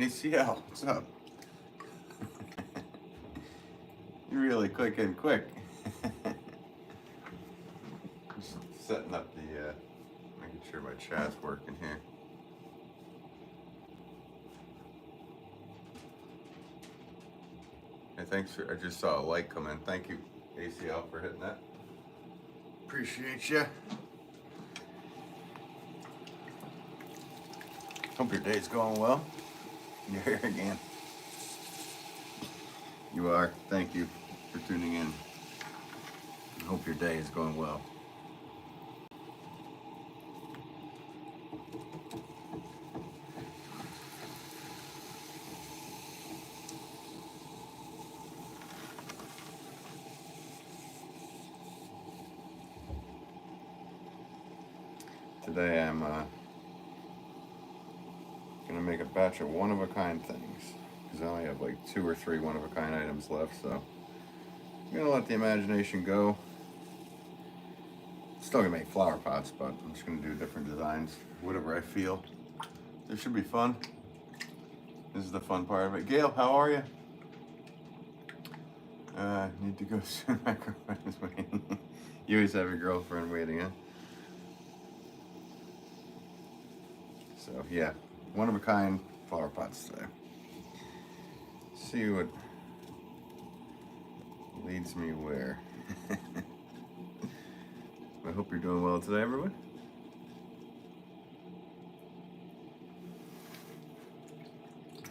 ACL, what's up? You're really clicking quick. Just setting up the, making sure my chat's working here. Hey, thanks for, I just saw a light come in. Thank you, ACL, for hitting that. Appreciate you. Hope your day's going well. You're here again. You are. Thank you for tuning in. I hope your day is going well. Today I'm gonna make a batch of one-of-a-kind things because I only have like 2 or 3 one-of-a-kind items left, so I'm gonna let the imagination go. Still gonna make flower pots, but I'm just gonna do different designs, whatever I feel. This should be fun. This is the fun part of it. Gail, how are you? Need to go soon. My girlfriend is waiting. You always have your girlfriend waiting, huh? So yeah, one-of-a-kind flower pots today. See what leads me where. I hope you're doing well today, everyone.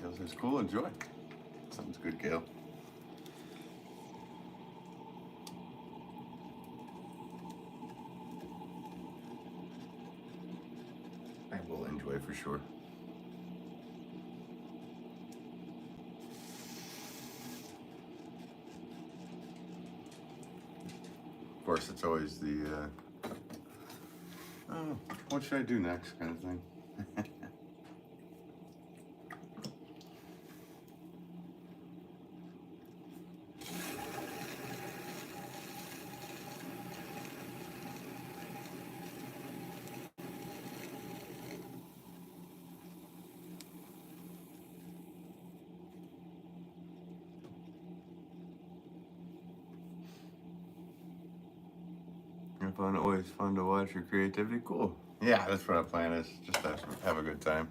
Gail says, cool, enjoy. Sounds good, Gail. I will enjoy for sure. Of course, it's always the, oh, what should I do next kind of thing. I find it always fun to watch your creativity. Cool. Yeah, that's what our plan is. Just have a good time.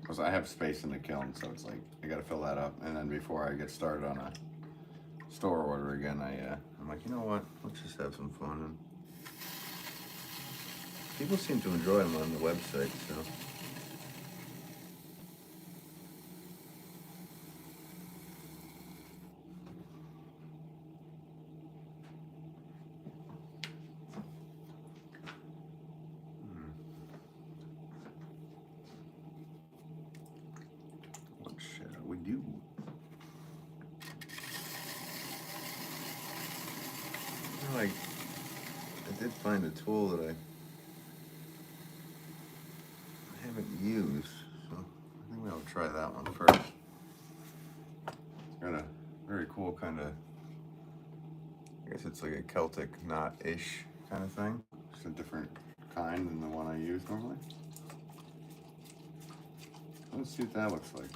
Because I have space in the kiln, so it's like I gotta fill that up. And then before I get started on a store order again, I'm like, you know what? Let's just have some fun. And people seem to enjoy them on the website, so. What shall we do? Like, I did find a tool that I haven't used, so I think I'll try that one first. It's got a very cool kind of, I guess it's like a Celtic knot-ish kind of thing. It's a different kind than the one I use normally. Let's see what that looks like.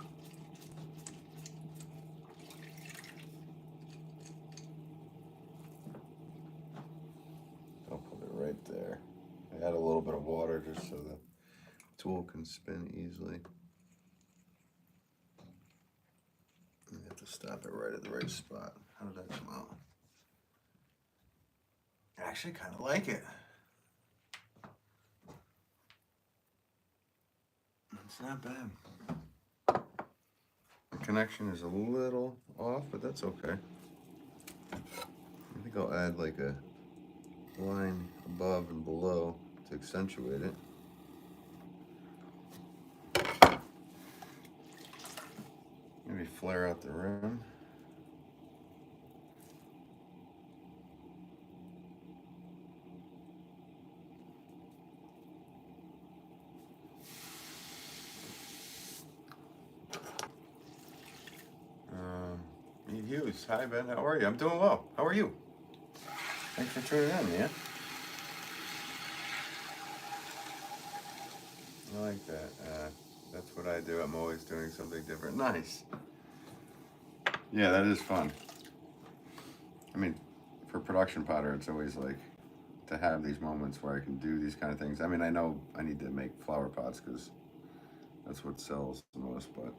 I'll put it right there. I add a little bit of water just so the tool can spin easily. You have to stop it right at the right spot. How did that come out? I actually kind of like it. It's not bad. The connection is a little off, but that's okay. I think I'll add like a line above and below to accentuate it. Maybe flare out the rim. Hughes, hi Ben, how are you? I'm doing well. How are you? Thanks for tuning in, man. I like that. That's what I do. I'm always doing something different. Nice. Yeah, that is fun. I mean, for production potter, it's always like to have these moments where I can do these kind of things. I mean, I know I need to make flower pots because that's what sells the most, but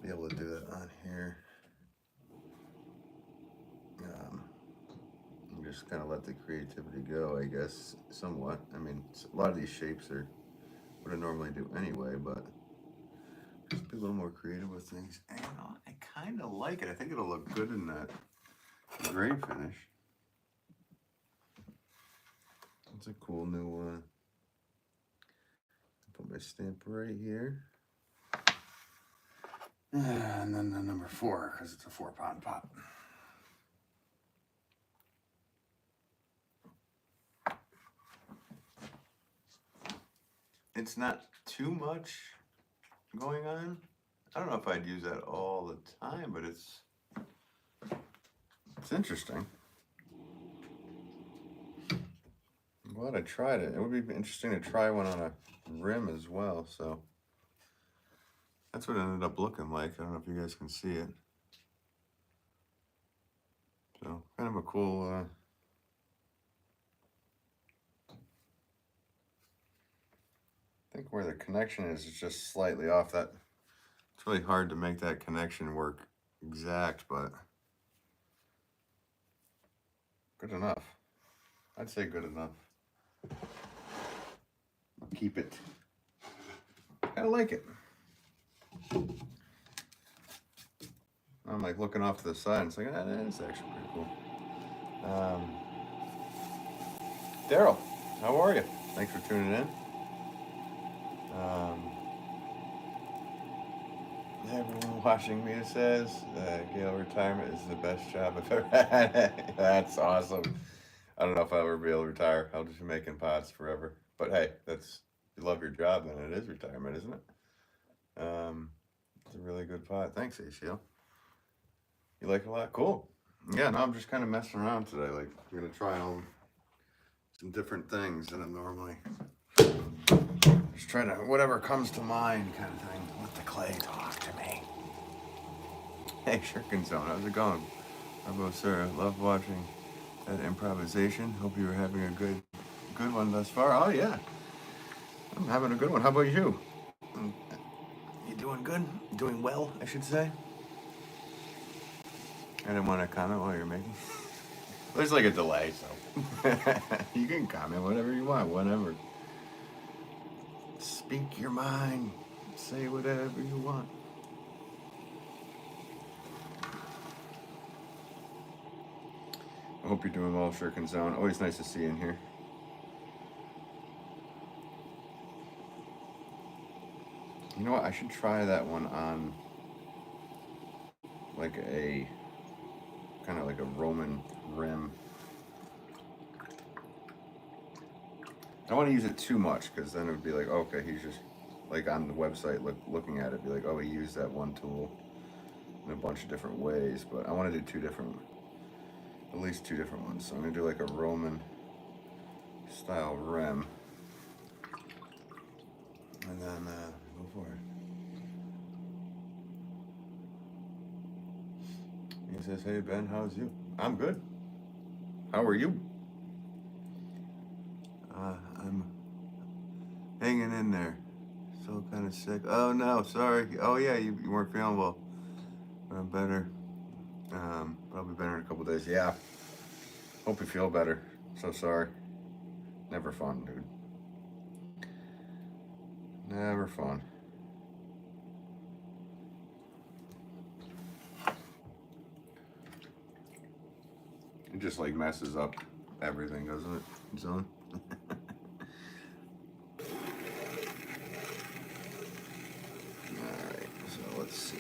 be able to do that on here. Just kind of let the creativity go, I guess, somewhat. I mean, a lot of these shapes are what I normally do anyway, but just be a little more creative with things. And I kind of like it. I think it'll look good in that gray finish. It's a cool new one. Put my stamp right here. And then the number 4, because it's a 4-pound pot. It's not too much going on. I don't know if I'd use that all the time, but it's interesting. I'm glad I tried it. It would be interesting to try one on a rim as well, so that's what it ended up looking like. I don't know if you guys can see it. So kind of a cool I think where the connection is just slightly off. That it's really hard to make that connection work exact, but good enough. I'd say good enough. I'll keep it. I like it. I'm like looking off to the side and it's like, that is actually pretty cool. Daryl, how are you? Thanks for tuning in. Everyone watching me says Gail, retirement is the best job I've ever had. That's awesome. I don't know if I'll ever be able to retire. I'll just be making pots forever. But hey, that's you love your job, then it is retirement, isn't it? It's a really good pot. Thanks, ACL. You like it a lot? Cool. Yeah, no, I'm just kind of messing around today. Like, I'm gonna try some different things than I'm normally. Just trying to whatever comes to mind, kind of thing. Let the clay talk to me. Hey, Shirkin Zone, how's it going? How about sir? Love watching that improvisation. Hope you were having a good one thus far. Oh yeah, I'm having a good one. How about you? You doing good? Doing well, I should say. I didn't want to comment while you're making. There's like a delay, so you can comment whatever you want, whatever. Speak your mind. Say whatever you want. I hope you're doing well, Shirkin Zone. Always nice to see you in here. You know what? I should try that one on like a kind of like a Roman rim. I don't want to use it too much because then it would be like, okay, he's just like on the website looking at it, be like, oh, he used that one tool in a bunch of different ways. But I want to do at least two different ones. So I'm gonna do like a Roman style rim, and then go for it. He says, hey Ben, how's you? I'm good. How are you? I'm hanging in there. Still kind of sick. Oh no, sorry. Oh yeah, you weren't feeling well. But I'm better. Probably better in a couple days. Yeah. Hope you feel better. So sorry. Never fun, dude. Never fun. It just like messes up everything, doesn't it, Zone? Alright, so let's see. I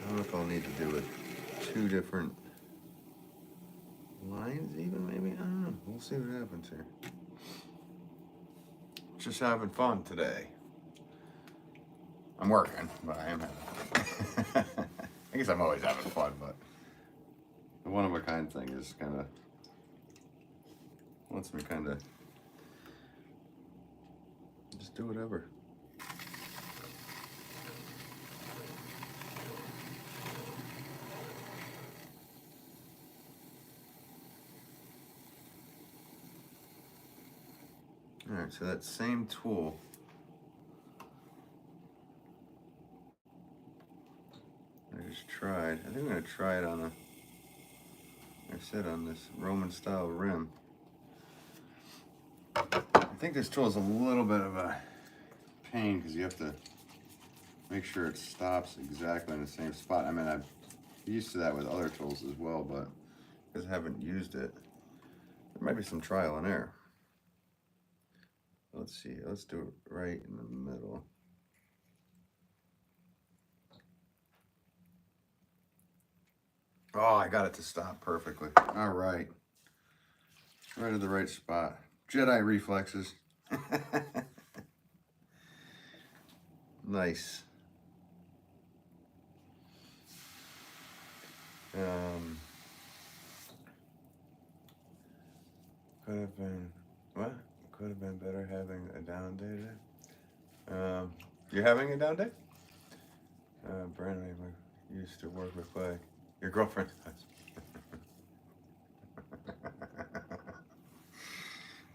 don't know if I'll need to do it 2 different lines even, maybe? I don't know. We'll see what happens here. Just having fun today. I'm working, but I am having fun. I guess I'm always having fun, but the one-of-a-kind thing is kind of lets me kind of Just do whatever. All right, so that same tool, I just tried. I think I'm gonna try it on a, like I said, on this Roman style rim. I think this tool is a little bit of a pain because you have to make sure it stops exactly in the same spot. I mean, I'm used to that with other tools as well, but because I haven't used it, there might be some trial and error. Let's see, let's do it right in the middle. Oh, I got it to stop perfectly. All right. Right at the right spot. Jedi reflexes. Nice. Could have been, what? Could have been better having a down day today. You're having a down day? Brandon used to work with Clay. Your girlfriend does.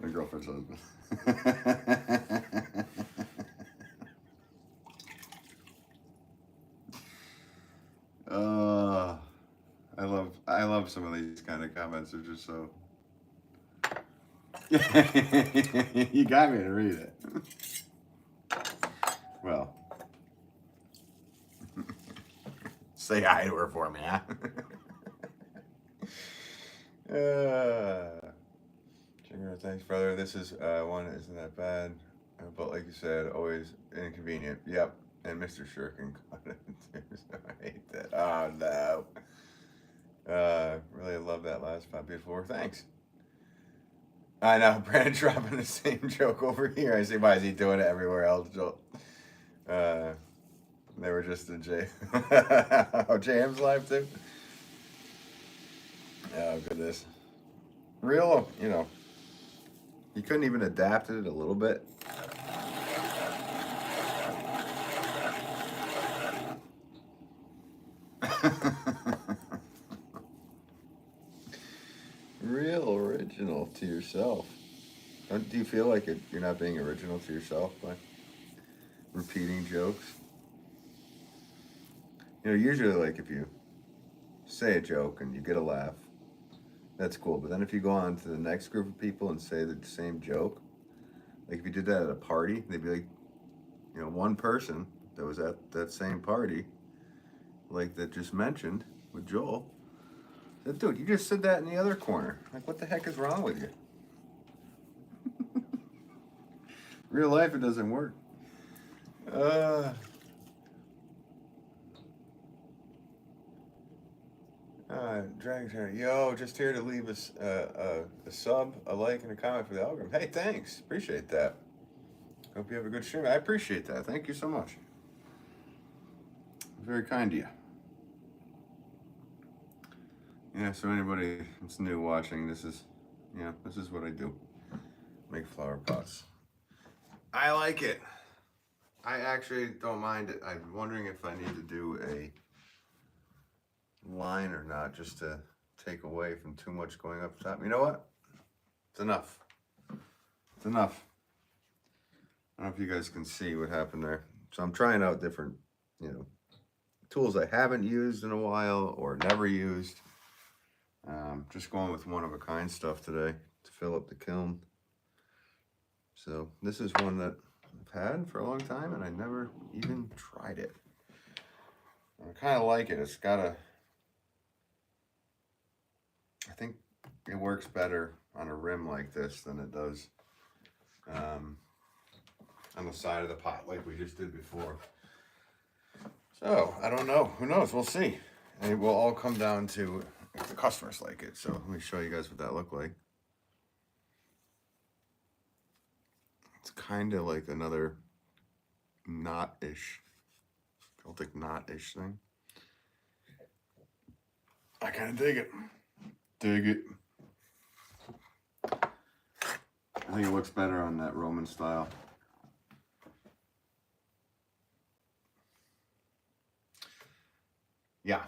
My girlfriend's husband. I love some of these kind of comments. They're just so. You got me to read it. Well, say hi to her for me, huh? Thanks, brother. This is one that isn't that bad, but like you said, always inconvenient. Yep. And Mr. Shirkin caught it too, so I hate that. Oh no. Really love that last spot before. Thanks. I know, Brandon dropping the same joke over here. I see, why is he doing it everywhere else, Joel? They were just in J. Oh, JM's live too? Oh, goodness. Real, you know, you couldn't even adapt it a little bit. Real original to yourself. Do you feel like you're not being original to yourself by repeating jokes? You know, usually, like, if you say a joke and you get a laugh, that's cool. But then if you go on to the next group of people and say the same joke, like if you did that at a party, they'd be like, you know, one person that was at that same party, like that just mentioned with Joel, said, dude, you just said that in the other corner. Like, what the heck is wrong with you? Real life, it doesn't work. Dragon's here. Yo, just here to leave us a sub, a like, and a comment for the algorithm. Hey, thanks. Appreciate that. Hope you have a good stream. I appreciate that. Thank you so much. Very kind of you. Yeah, so anybody that's new watching, this is what I do. Make flower pots. I like it. I actually don't mind it. I'm wondering if I need to do a line or not, just to take away from too much going up top. You know what? It's enough. It's enough. I don't know if you guys can see what happened there. So I'm trying out different, you know, tools I haven't used in a while or never used. Just going with one-of-a-kind stuff today to fill up the kiln. So this is one that I've had for a long time and I never even tried it. I kind of like it. It's got a, I think it works better on a rim like this than it does on the side of the pot like we just did before. So I don't know. Who knows? We'll see. And it will all come down to if the customers like it. So let me show you guys what that looked like. It's kind of like another knot-ish, Celtic knot-ish thing. I kind of dig it. Dig it. I think it looks better on that Roman style. Yeah.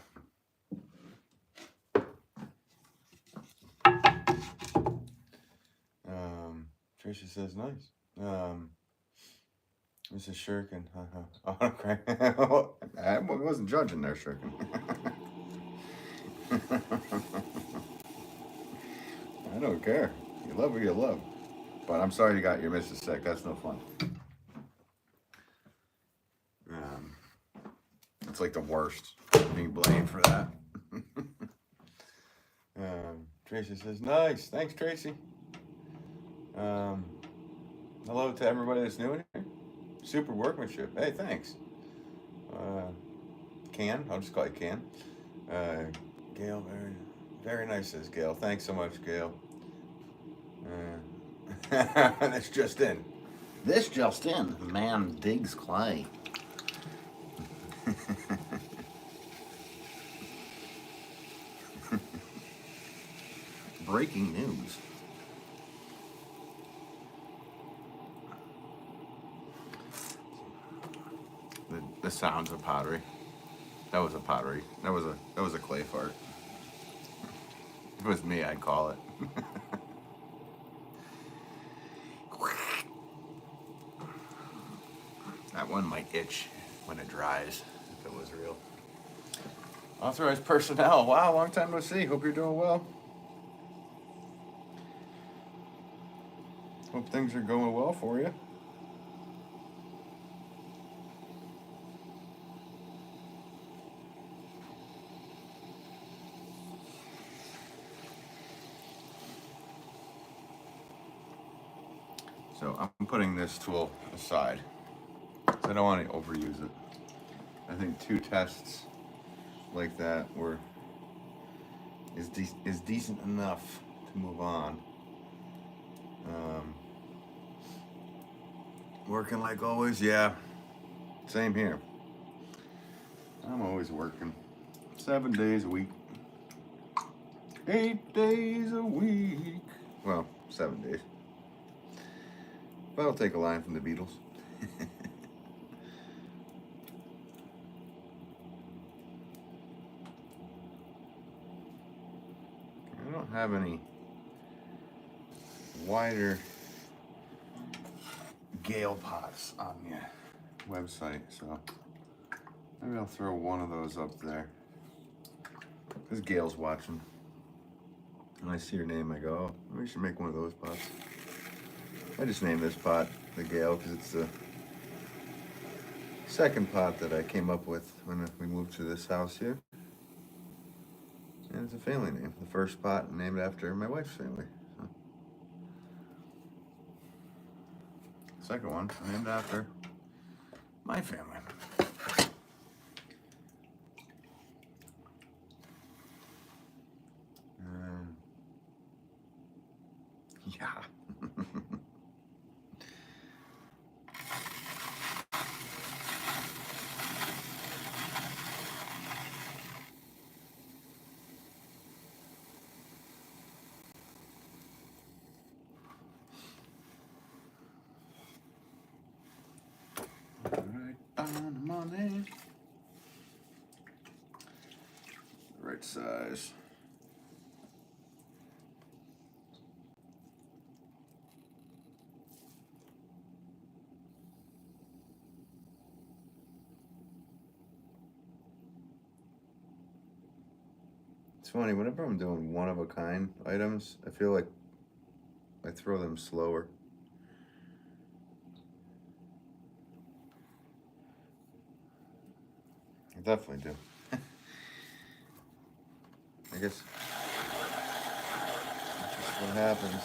Tracy says nice. Mrs. Shuriken. Oh, okay. I wasn't judging there, Shuriken. I don't care. You love who you love. But I'm sorry you got your missus sick. That's no fun. It's like the worst. Being blamed for that. Tracy says, nice. Thanks, Tracy. Hello to everybody that's new in here. Super workmanship. Hey, thanks. Can. I'll just call you Can. Gail, very, very nice, says Gail. Thanks so much, Gail. That's just in. This just in. Man digs clay. Breaking news. The sounds of pottery. That was a pottery. That was a clay fart. If it was me, I'd call it. That one might itch when it dries, if it was real. Authorized personnel. Wow, long time no see. Hope you're doing well. Hope things are going well for you. So I'm putting this tool aside because I don't want to overuse it. I think 2 tests like that is decent enough to move on. Working like always, yeah. Same here. I'm always working 7 days a week, 8 days a week. Well, 7 days. But I'll take a line from the Beatles. I don't have any wider Gale pots on the website, so maybe I'll throw one of those up there. Because Gail's watching. And I see her name, I go, oh, we should make one of those pots. I just named this pot the Gale because it's the second pot that I came up with when we moved to this house here. And it's a family name. The first pot named after my wife's family. So. Second one named after my family. Yeah. Money. Right size. It's funny, whenever I'm doing one-of-a-kind items, I feel like I throw them slower. I definitely do. I guess that's just what happens.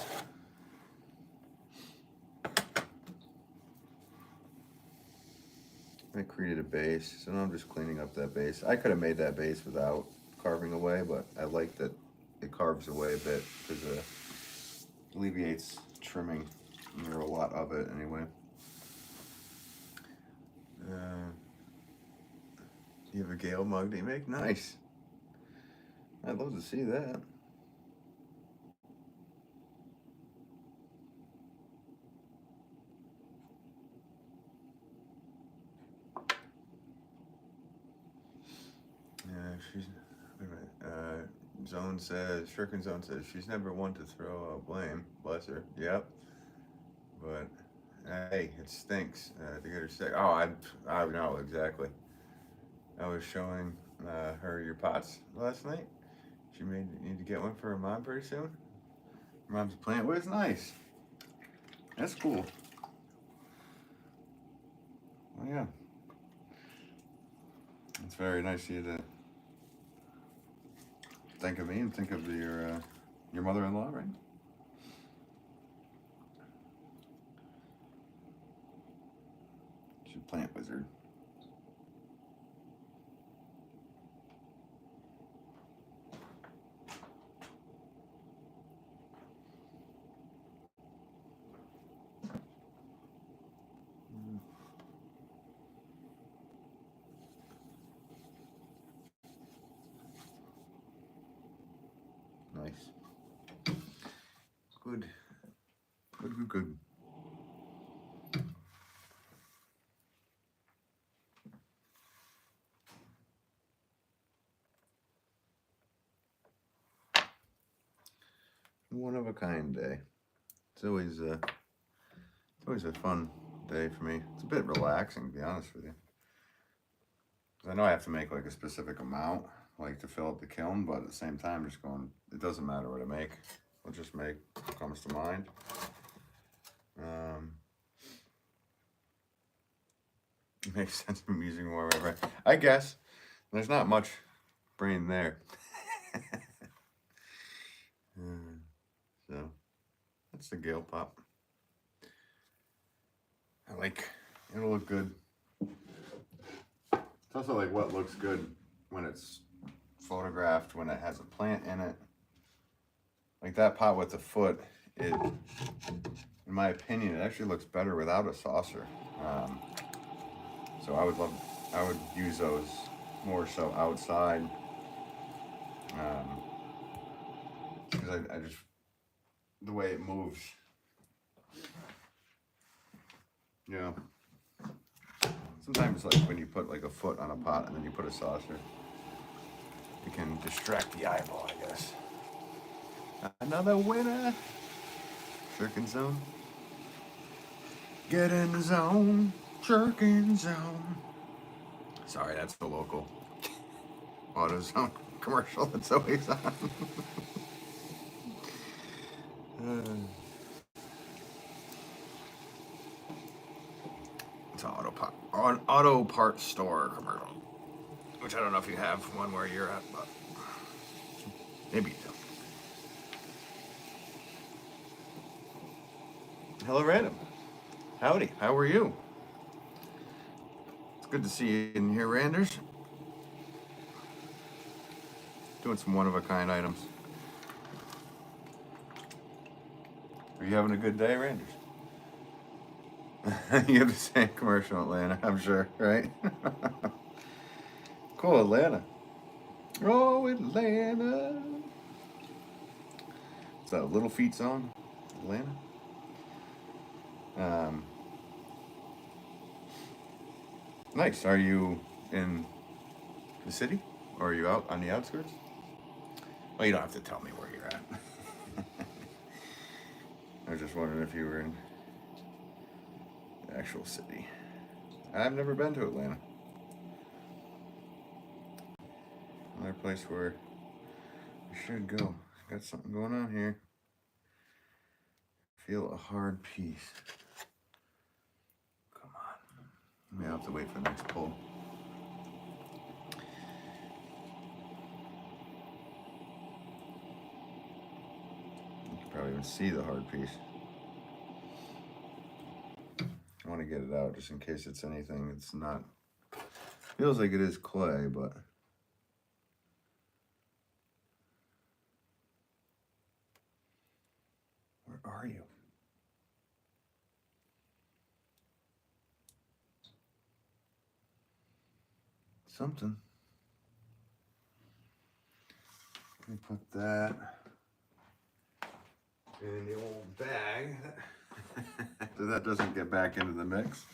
I created a base, so now I'm just cleaning up that base. I could have made that base without carving away, but I like that it carves away a bit because it alleviates trimming. There's a lot of it anyway. You have a Gale mug that you make? Nice. I'd love to see that. Shirkin Zone says, she's never one to throw out blame. Bless her. Yep. But, hey, it stinks to get her sick. Oh, I know, exactly. I was showing her your pots last night. She may need to get one for her mom pretty soon. Her mom's plant was nice. That's cool. Well, yeah. It's very nice of you to think of me and think of your mother-in-law, right? She's a plant wizard. Nice. Good. Good. One of a kind day. It's always a fun day for me. It's a bit relaxing, to be honest with you. 'Cause I know I have to make like a specific amount, like to fill up the kiln, but at the same time, just going, it doesn't matter what I make. I'll just make what comes to mind. It makes sense I'm using more of it. I guess. There's not much brain there. So, that's the Gale Pop. It'll look good. It's also like what looks good when it's photographed, when it has a plant in it. Like that pot with the foot, in my opinion, it actually looks better without a saucer. So I would use those more so outside. Because I just, the way it moves. Yeah. Sometimes like when you put like a foot on a pot and then you put a saucer, it can distract the eyeball, I guess. Another winner. Shirkin Zone. Get in the zone. Shirkin Zone. Sorry, that's the local AutoZone commercial that's always on. It's an auto parts store commercial, which I don't know if you have one where you're at, but maybe you do. Hello, Random. Howdy. How are you? It's good to see you in here, Randers. Doing some one-of-a-kind items. Are you having a good day, Randers? You have the same commercial in Atlanta, I'm sure, right? Cool, Atlanta. Oh, Atlanta. Is that a Little Feat song? Atlanta? Nice. Are you in the city? Or are you out on the outskirts? Well, you don't have to tell me where you're at. I was just wondering if you were in the actual city. I've never been to Atlanta. Another place where we should go. Got something going on here. Feel a hard piece. Come on. Maybe I'll have to wait for the next pull. You can probably even see the hard piece. I want to get it out just in case it's anything. It's not. Feels like it is clay, but. Where are you? Something. Let me put that in the old bag so that doesn't get back into the mix.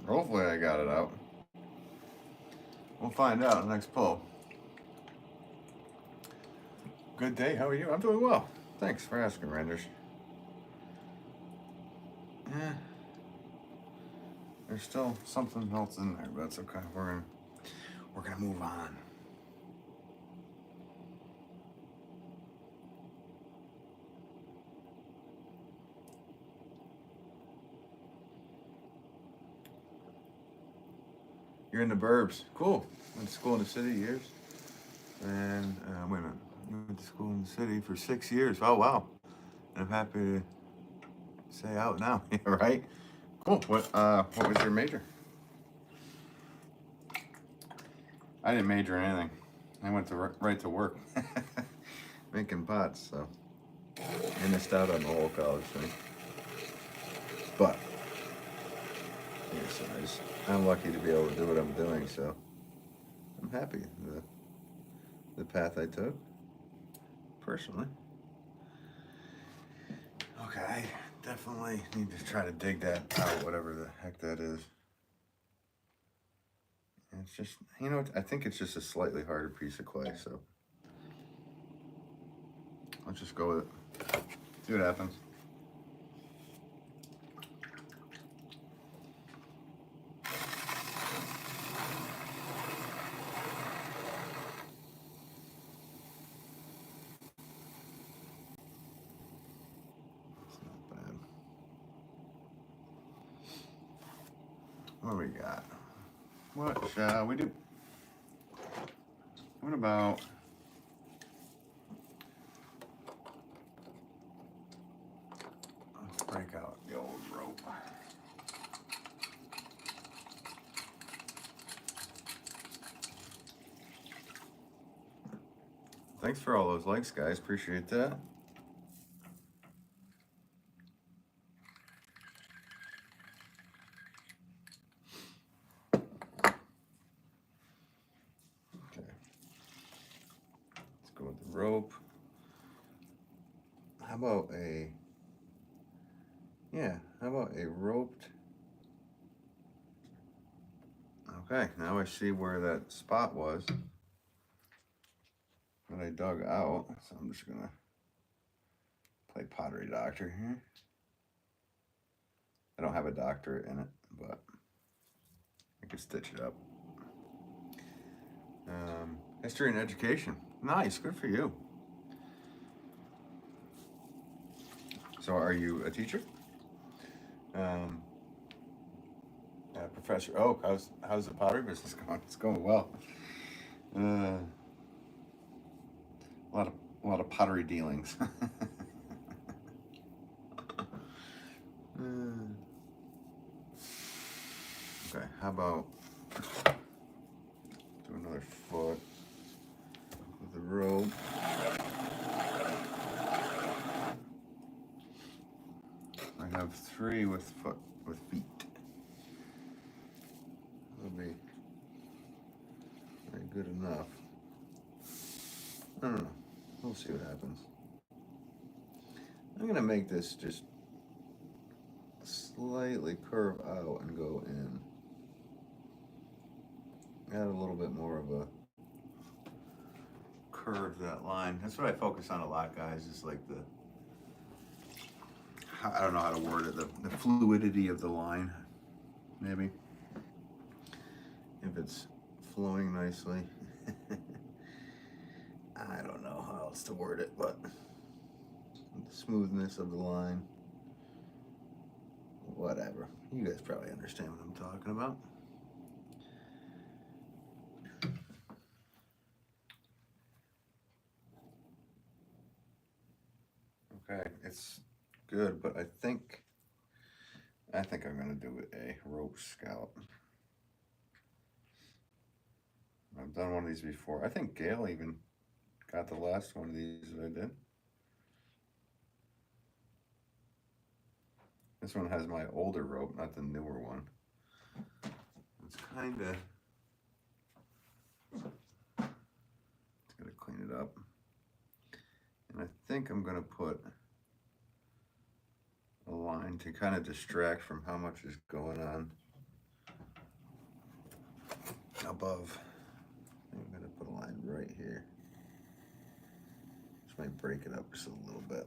Hopefully I got it out. We'll find out next pull. Good day. How are you? I'm doing well. Thanks for asking, Renders. Yeah, there's still something else in there, but that's okay. We're gonna move on. You're in the burbs. Cool. Went to school in the city years. And wait a minute. You went to school in the city for 6 years. Oh wow. And I'm happy to say out now. Right? Cool. What was your major? I didn't major in anything. I went to right to work. Making pots, so I missed out on the whole college thing. But yes, I'm lucky to be able to do what I'm doing, so I'm happy the path I took personally. Okay, I definitely need to try to dig that out, whatever the heck that is. It's just, you know, I think it's just a slightly harder piece of clay, so let's just go with it. See what happens. What do we got? What shall we do? What about let's break out the old rope. Thanks for all those likes, guys. Appreciate that. Rope. How about a roped? Okay, now I see where that spot was that I dug out. So I'm just gonna play pottery doctor here. I don't have a doctorate in it, but I can stitch it up. History and education. Nice, good for you. So are you a teacher? Professor. Oh, how's the pottery business going? It's going well. A lot of pottery dealings. Okay, how about do another foot with the rope. I have 3 with feet. That'll be very good enough. I don't know. We'll see what happens. I'm gonna make this just slightly curve out and go in. Add a little bit more of a curve to that line. That's what I focus on a lot, guys, is like I don't know how to word it, the fluidity of the line, maybe. If it's flowing nicely. I don't know how else to word it, but the smoothness of the line. Whatever. You guys probably understand what I'm talking about. Okay, it's good, but I think I'm gonna do a rope scallop. I've done one of these before. I think Gail even got the last one of these that I did. This one has my older rope, not the newer one. It's gonna clean it up. And I think I'm gonna put a line to kind of distract from how much is going on above. I'm gonna put a line right here. Just might break it up just a little bit.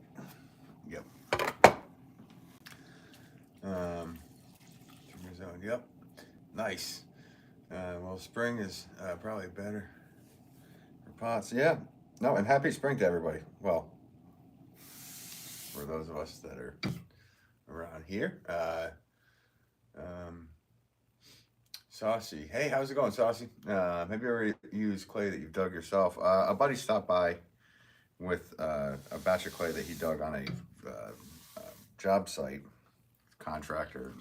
Yep. Zone. Yep. Nice. Well, spring is probably better for pots. Yeah. No, and happy spring to everybody. Well, for those of us that are around here. Saucy. Hey, how's it going, Saucy? Have you ever used clay that you've dug yourself? A buddy stopped by with a batch of clay that he dug on a job site, contractor.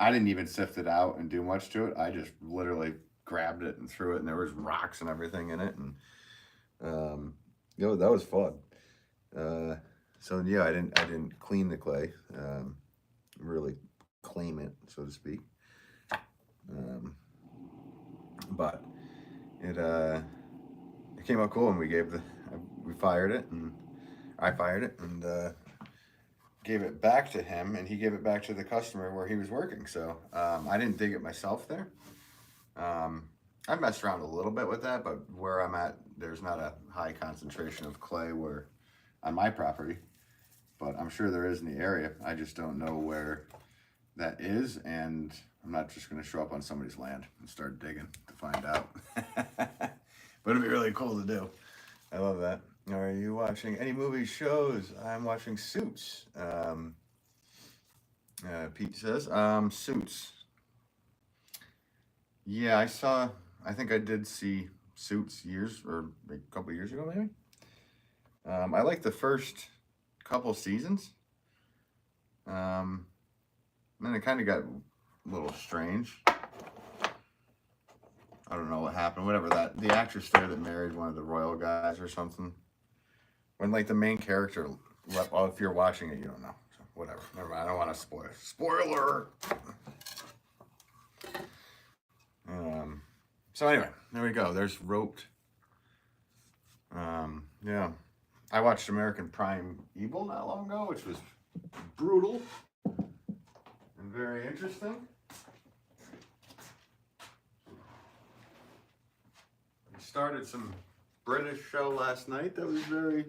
I didn't even sift it out and do much to it. I just literally grabbed it and threw it, and there was rocks and everything in it, and that was fun. So yeah, I didn't clean the clay, really claim it, so to speak. But it came out cool, and we fired it, and I fired it, and gave it back to him, and he gave it back to the customer where he was working. So I didn't dig it myself there. I messed around a little bit with that, but where I'm at, there's not a high concentration of clay on my property, but I'm sure there is in the area. I just don't know where that is, and I'm not just going to show up on somebody's land and start digging to find out. But it'd be really cool to do. I love that. Are you watching any movie shows? I'm watching Suits. Pete says, Suits. Yeah, I think I did see Suits a couple years ago, maybe. I like the first couple seasons. Then it kind of got a little strange. I don't know what happened. Whatever the actress there that married one of the royal guys or something. When like the main character left. Oh, if you're watching it, you don't know. So whatever. Never mind. I don't want to spoil. Spoiler. So anyway, there we go. There's Roped. Yeah. I watched American Prime Evil not long ago, which was brutal and very interesting. We started some British show last night that was very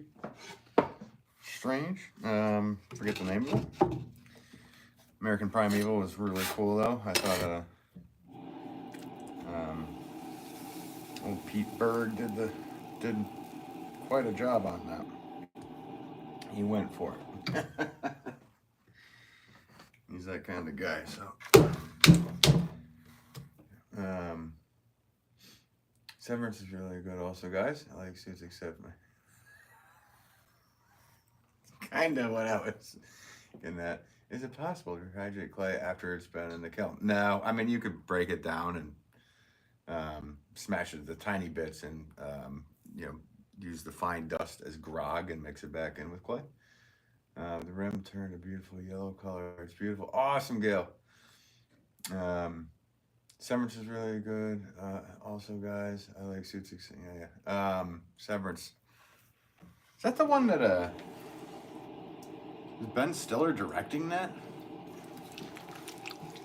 strange. Forget the name of it. American Prime Evil was really cool though. I thought old Pete Berg did quite a job on that. He went for it. He's that kind of guy. So Severance is really good also, guys. I like Suits except kind of what I was in that. Is it possible to rehydrate clay after it's been in the kiln? No, I mean you could break it down and smash it into tiny bits and use the fine dust as grog and mix it back in with clay. The rim turned a beautiful yellow color. It's beautiful. Awesome, Gail. Severance is really good. Also, guys, I like Suits. Yeah. Severance. Is that the one that is Ben Stiller directing that?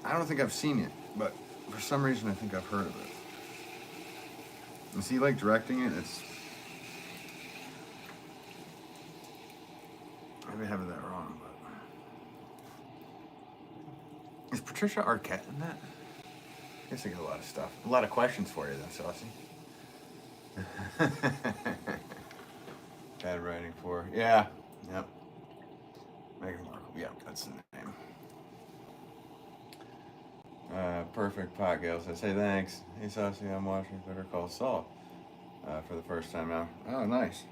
I don't think I've seen it, but for some reason I think I've heard of it. Is he like directing it? Maybe I have that wrong, but is Patricia Arquette in that? I guess I get a lot of stuff. A lot of questions for you then, Saucy. Bad writing for. Yeah. Yep. Meghan Markle. Yeah, that's the name. Perfect pot, Gail says. Hey, thanks. Hey, Saucy, I'm watching Better Call Saul for the first time now. Oh, nice.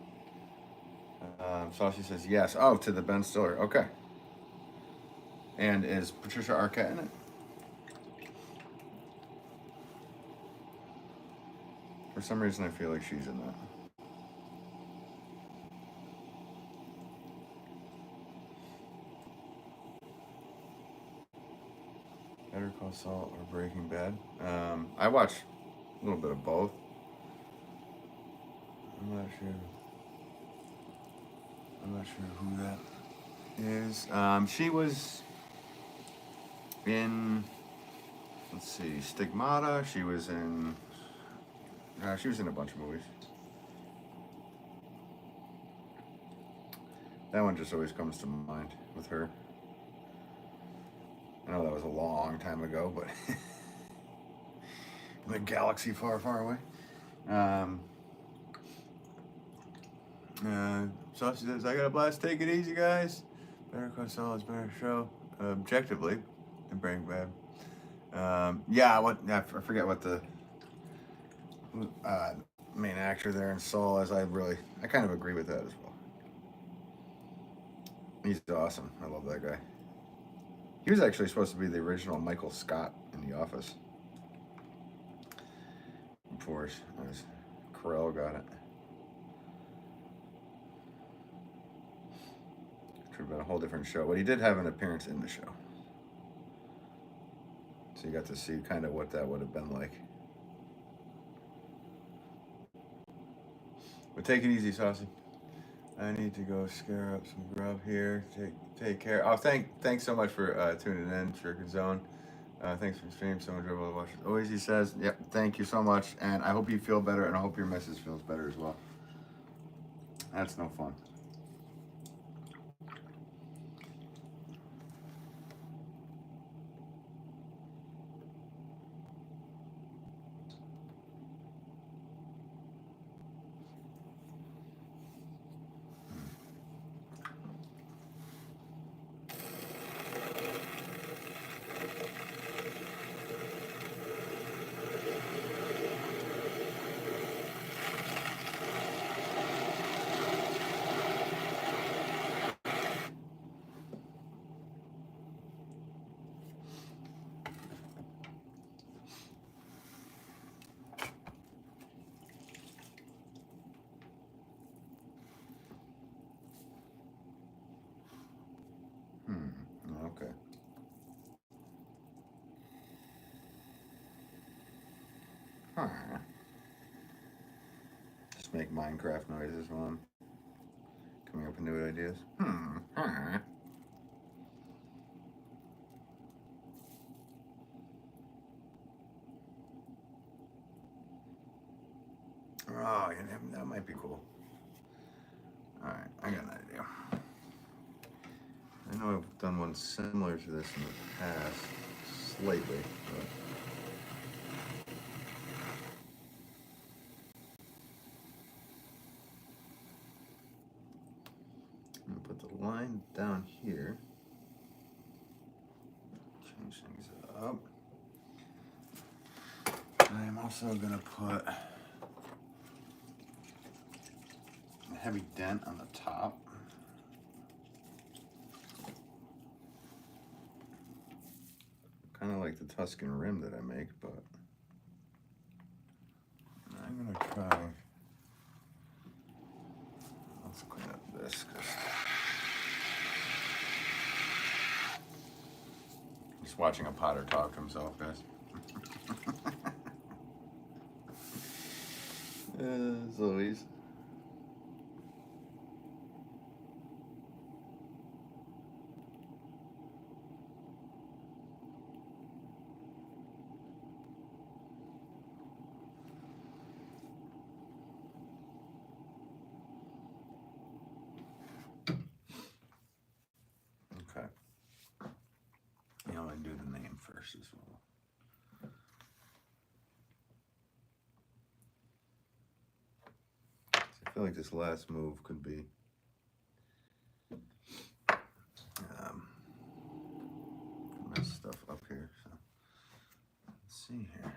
Saucy says yes. Oh, to the Ben Stiller. Okay. And is Patricia Arquette in it? For some reason, I feel like she's in that. Better Call Saul or Breaking Bad? I watch a little bit of both. I'm not sure who that is. She was in, let's see, Stigmata. She was in a bunch of movies. That one just always comes to mind with her. I know that was a long time ago, but in a galaxy far, far away. Saucy says, I got a blast. Take it easy, guys. Better Call Saul is better show. Objectively, and Breaking Bad. I forget what the main actor there in Saul is. I kind of agree with that as well. He's awesome. I love that guy. He was actually supposed to be the original Michael Scott in The Office. Of course, Carell got it. Could have been a whole different show, but he did have an appearance in the show. So you got to see kind of what that would have been like. But take it easy, Saucy. I need to go scare up some grub here. Take care. Oh, thanks so much for tuning in, Shuriken Zone. Thanks for the stream. So enjoyable to watch. Always, he says, yep, thank you so much. And I hope you feel better, and I hope your missus feels better as well. That's no fun. Okay. Huh. Just make Minecraft noises while I'm coming up with new ideas. Huh. Oh, that might be cool. Alright, I got an idea. I know I've done one similar to this in the past, slightly, but... I'm gonna put the line down here. Change things up. I'm also gonna put a heavy dent on the top. Kind of like the Tuscan rim that I make, but I'm gonna try. Let's clean up this. Just watching a potter talk to himself, guys. As always. Okay. You know, I'm gonna do the name first as well. I feel like this last move could be mess stuff up here. So let's see here.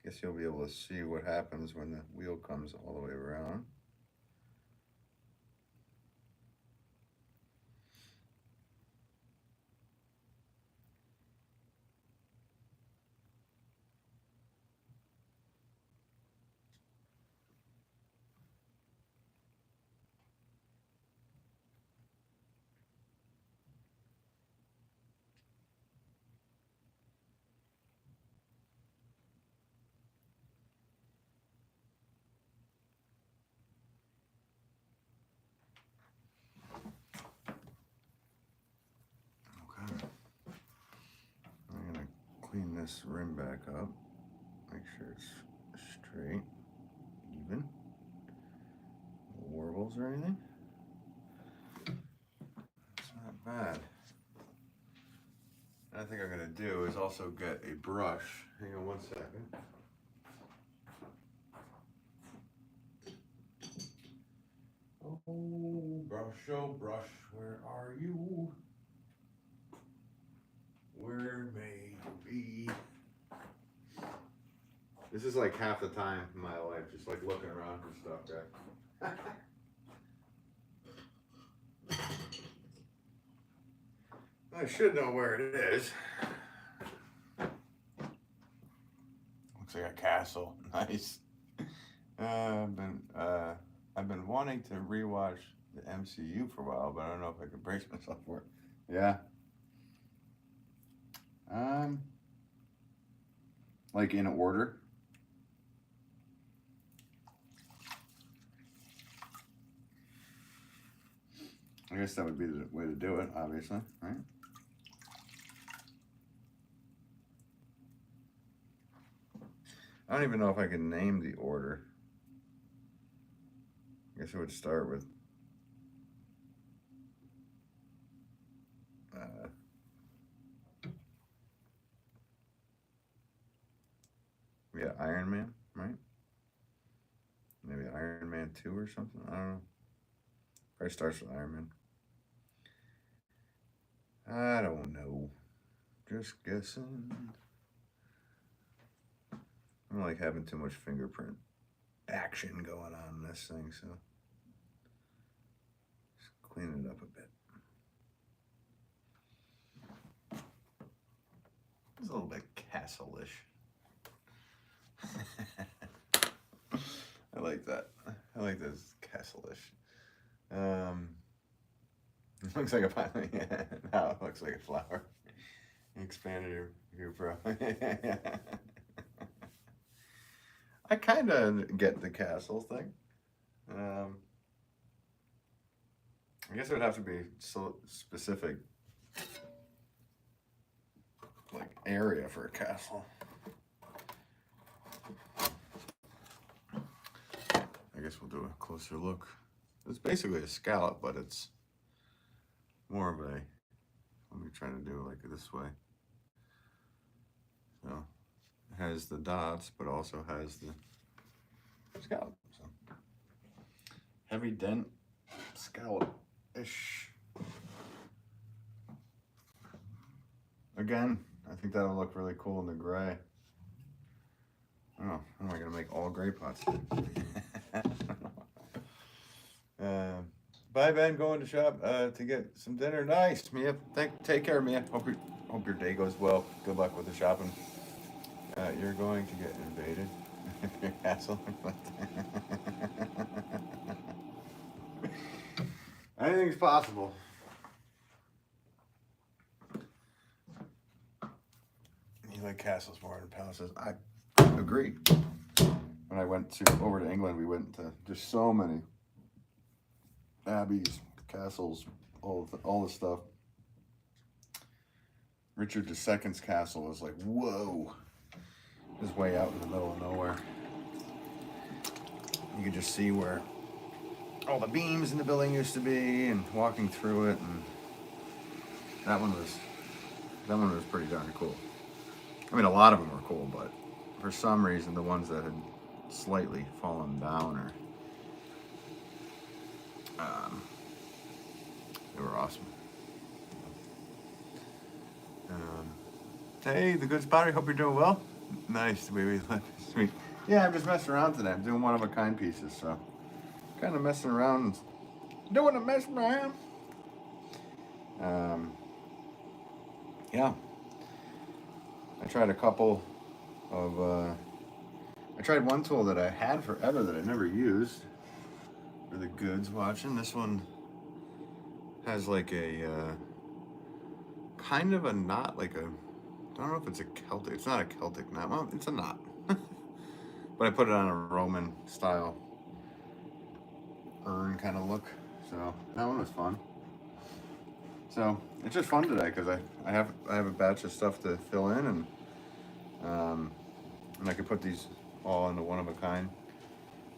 Guess you'll be able to see what happens when the wheel comes all the way around. clean this rim back up. Make sure it's straight, even. No warbles or anything. It's not bad. And I think I'm gonna do is also get a brush. Hang on 1 second. Oh brush, where are you? Where may you be? This is like half the time in my life, just like looking around for stuff, guys. I should know where it is. Looks like a castle. Nice. I've been wanting to rewatch the MCU for a while, but I don't know if I can brace myself for it. Yeah. Like in order. I guess that would be the way to do it, obviously, right? I don't even know if I can name the order. I guess I would start with yeah, Iron Man, right? Maybe Iron Man 2 or something. I don't know. Probably starts with Iron Man. I don't know. Just guessing. I don't like having too much fingerprint action going on in this thing, so just clean it up a bit. It's a little bit castle-ish. I like that. I like this castle-ish. It looks like a flower. Yeah, now it looks like a flower. Expanded your view, bro. I kind of get the castle thing. I guess it would have to be so specific, like area for a castle. I guess we'll do a closer look. It's basically a scallop, but it's more of a, let me try to do it like this way. So it has the dots, but also has the scallop. So heavy dent scallop-ish. Again, I think that'll look really cool in the gray. Oh, how am I gonna make all gray pots? Bye, Ben. Going to shop to get some dinner. Nice, Mia. Take care, Mia. Hope your day goes well. Good luck with the shopping. You're going to get invaded. Your castle. Anything's possible. You like castles more than palaces. I agree. When I went over to England, we went to just so many abbeys, castles, all the stuff. Richard II's castle was like, whoa. It was way out in the middle of nowhere. You could just see where all the beams in the building used to be, and walking through it, and that one was pretty darn cool. I mean, a lot of them were cool, but for some reason, the ones that had slightly fallen down or they were awesome. Hey, the good spotter. Hope you're doing well. Nice, baby. Sweet. Yeah, I'm just messing around today. I'm doing one-of-a-kind pieces, so kind of messing around, doing a mess around. Yeah. I tried a couple of. I tried one tool that I had forever that I never used for the goods watching. This one has like a kind of a knot, like a, I don't know if it's a Celtic, it's not a Celtic knot, well, it's a knot. But I put it on a Roman style urn kind of look, so that one was fun. So it's just fun today because I have a batch of stuff to fill in, and And I could put these all on the one-of-a-kind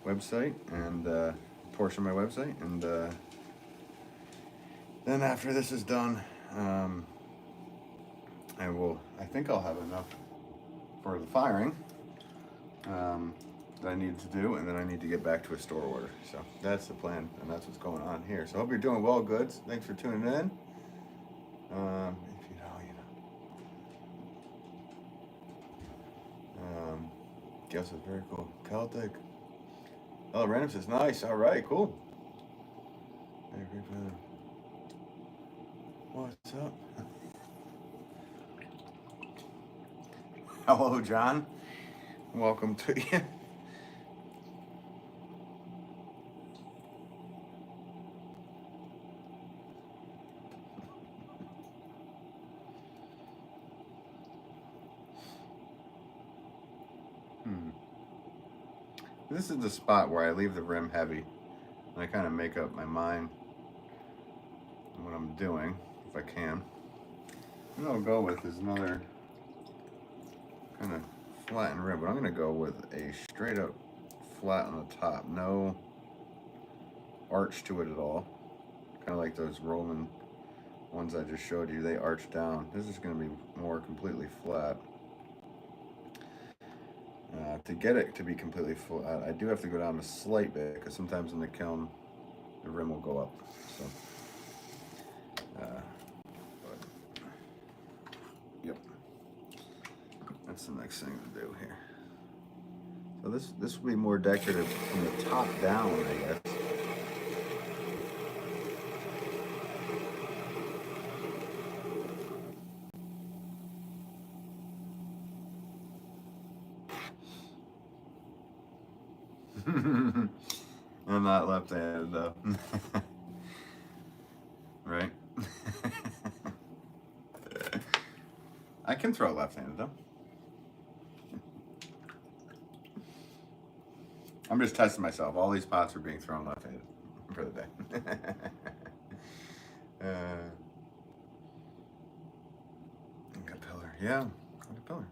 website and portion of my website. And then after this is done, I think I'll have enough for the firing that I need to do, and then I need to get back to a store order. So that's the plan, and that's what's going on here. So I hope you're doing well, goods. Thanks for tuning in. If you know, you know. Guess it's very cool. Celtic. Oh, random says nice. All right, cool. Very great brother. What's up? Hello, John. Welcome to you. This is the spot where I leave the rim heavy, and I kind of make up my mind on what I'm doing, if I can. What I'll go with is another kind of flattened rim, but I'm going to go with a straight up flat on the top. No arch to it at all. Kind of like those Roman ones I just showed you. They arch down. This is going to be more completely flat. To get it to be completely flat, I do have to go down a slight bit, because sometimes in the kiln, the rim will go up. So, yep, that's the next thing to do here. So this will be more decorative from the top down, I guess. I'm not left-handed though. Right? I can throw left-handed though. I'm just testing myself. All these pots are being thrown left-handed for the day. Got a pillar. Yeah, got a pillar.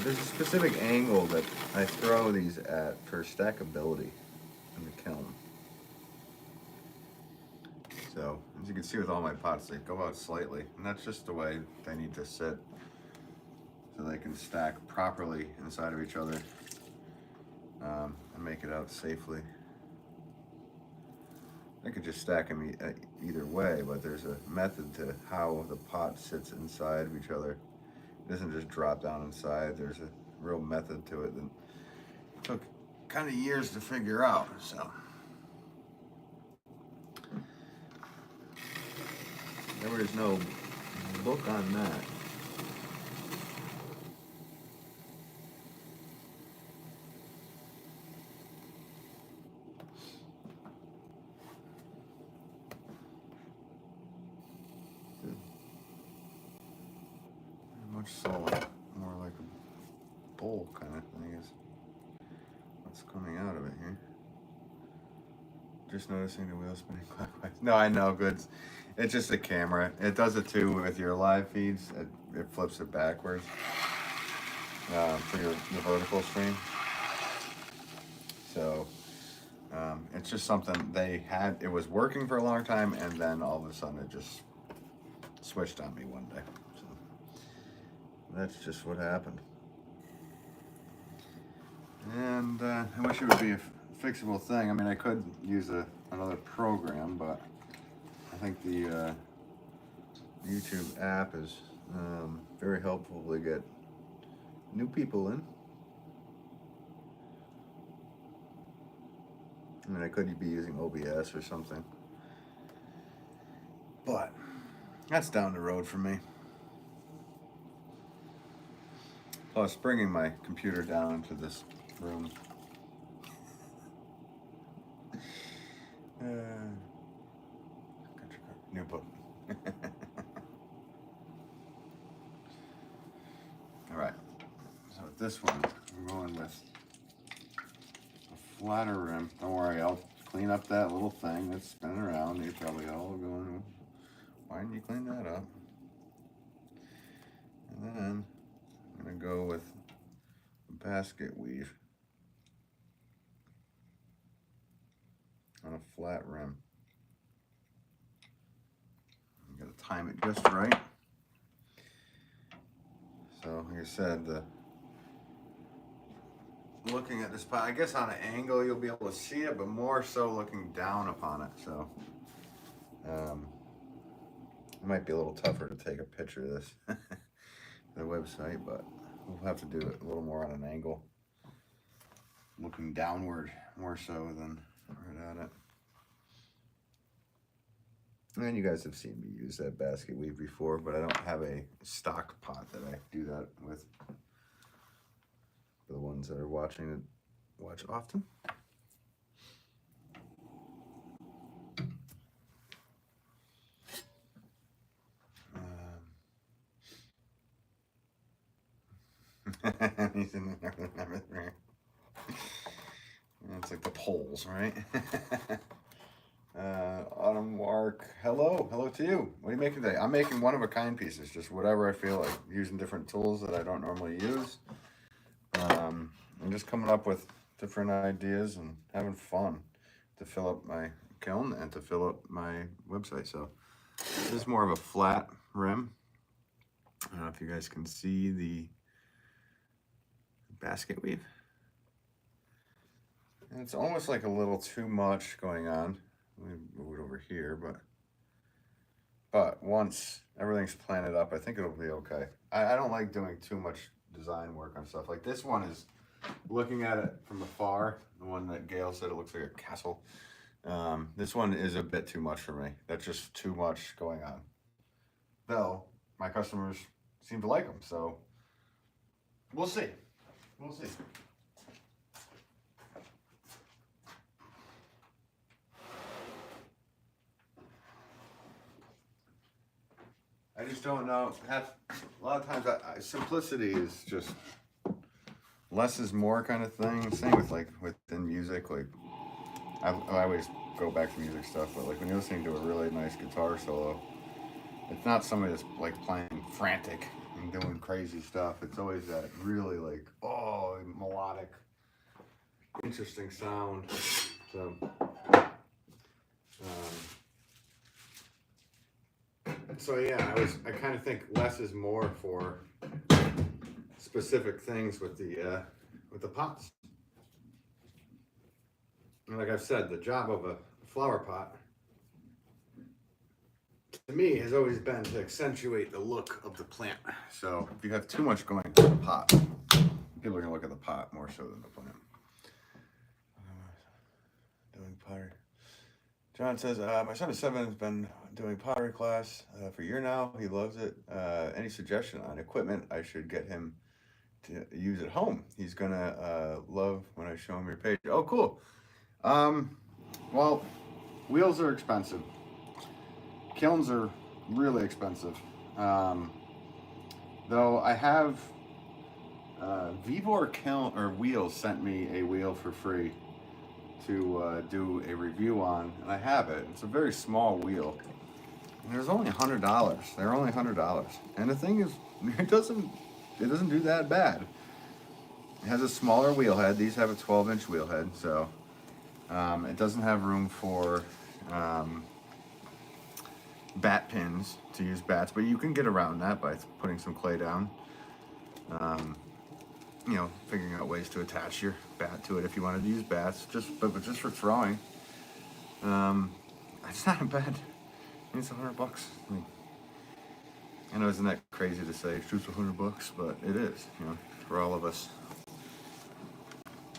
There's a specific angle that I throw these at for stackability in the kiln. So, as you can see with all my pots, they go out slightly, and that's just the way they need to sit so they can stack properly inside of each other and make it out safely. I could just stack them either way, but there's a method to how the pot sits inside of each other. It doesn't just drop down inside. There's a real method to it that took kind of years to figure out. So there was no book on that. Much solid, more like a bowl kind of thing is what's coming out of it here. Just noticing the wheel spinning clockwise. No, I know, goods. It's just a camera. It does it too with your live feeds. It flips it backwards for your vertical stream. So it's just something they had. It was working for a long time, and then all of a sudden it just switched on me one day. That's just what happened. And I wish it would be a fixable thing. I mean, I could use another program, but I think the YouTube app is very helpful to get new people in. I mean, I could be using OBS or something, but that's down the road for me. Plus, bringing my computer down into this room. New book. All right. So with this one, I'm going with a flatter rim. Don't worry, I'll clean up that little thing that's spinning around. You're probably all going, why didn't you clean that up? And then I'm gonna go with basket weave on a flat rim. You gotta time it just right. So like I said, looking at this pot, I guess on an angle you'll be able to see it, but more so looking down upon it. So it might be a little tougher to take a picture of this the website, but we'll have to do it a little more on an angle, looking downward more so than right at it. And you guys have seen me use that basket weave before, but I don't have a stock pot that I do that with. For the ones that are watching it, watch often. He's in there. It's like the poles, right? Autumn Mark, hello to you. What are you making today? I'm making one-of-a-kind pieces, just whatever I feel like, using different tools that I don't normally use. I'm just coming up with different ideas and having fun to fill up my kiln and to fill up my website. So this is more of a flat rim. I don't know if you guys can see the basket weave. And it's almost like a little too much going on. Let me move it over here, but once everything's planted up, I think it'll be okay. I don't like doing too much design work on stuff. Like this one is, looking at it from afar, the one that Gail said it looks like a castle. This one is a bit too much for me. That's just too much going on. Though, my customers seem to like them, so we'll see. We'll see. I just don't know. A lot of times, simplicity is just less is more kind of thing. Same with like within music. Like I always go back to music stuff, but like when you're listening to a really nice guitar solo, it's not somebody that's like playing frantic and doing crazy stuff. It's always that really like melodic, interesting sound. So yeah, I kind of think less is more for specific things with the pots. And like I've said, the job of a flower pot to me has always been to accentuate the look of the plant. So if you have too much going to the pot, people are gonna look at the pot more so than the plant. Doing pottery. John says, my son is 7, has been doing pottery class for a year now. He loves it. Any suggestion on equipment I should get him to use at home? He's gonna love when I show him your page. Oh, cool. Well, wheels are expensive. Kilns are really expensive. Though I have Vibor kiln or wheels sent me a wheel for free to do a review on, and I have it. It's a very small wheel, and there's only $100. They're only $100, and the thing is, it doesn't do that bad. It has a smaller wheel head. These have a 12-inch wheel head, so it doesn't have room for bat pins to use bats, but you can get around that by putting some clay down. You know, figuring out ways to attach your bat to it if you wanted to use bats, but just for throwing. It's not bad. It's $100. I mean, I know, isn't that crazy to say? It's just $100, but it is. You know, for all of us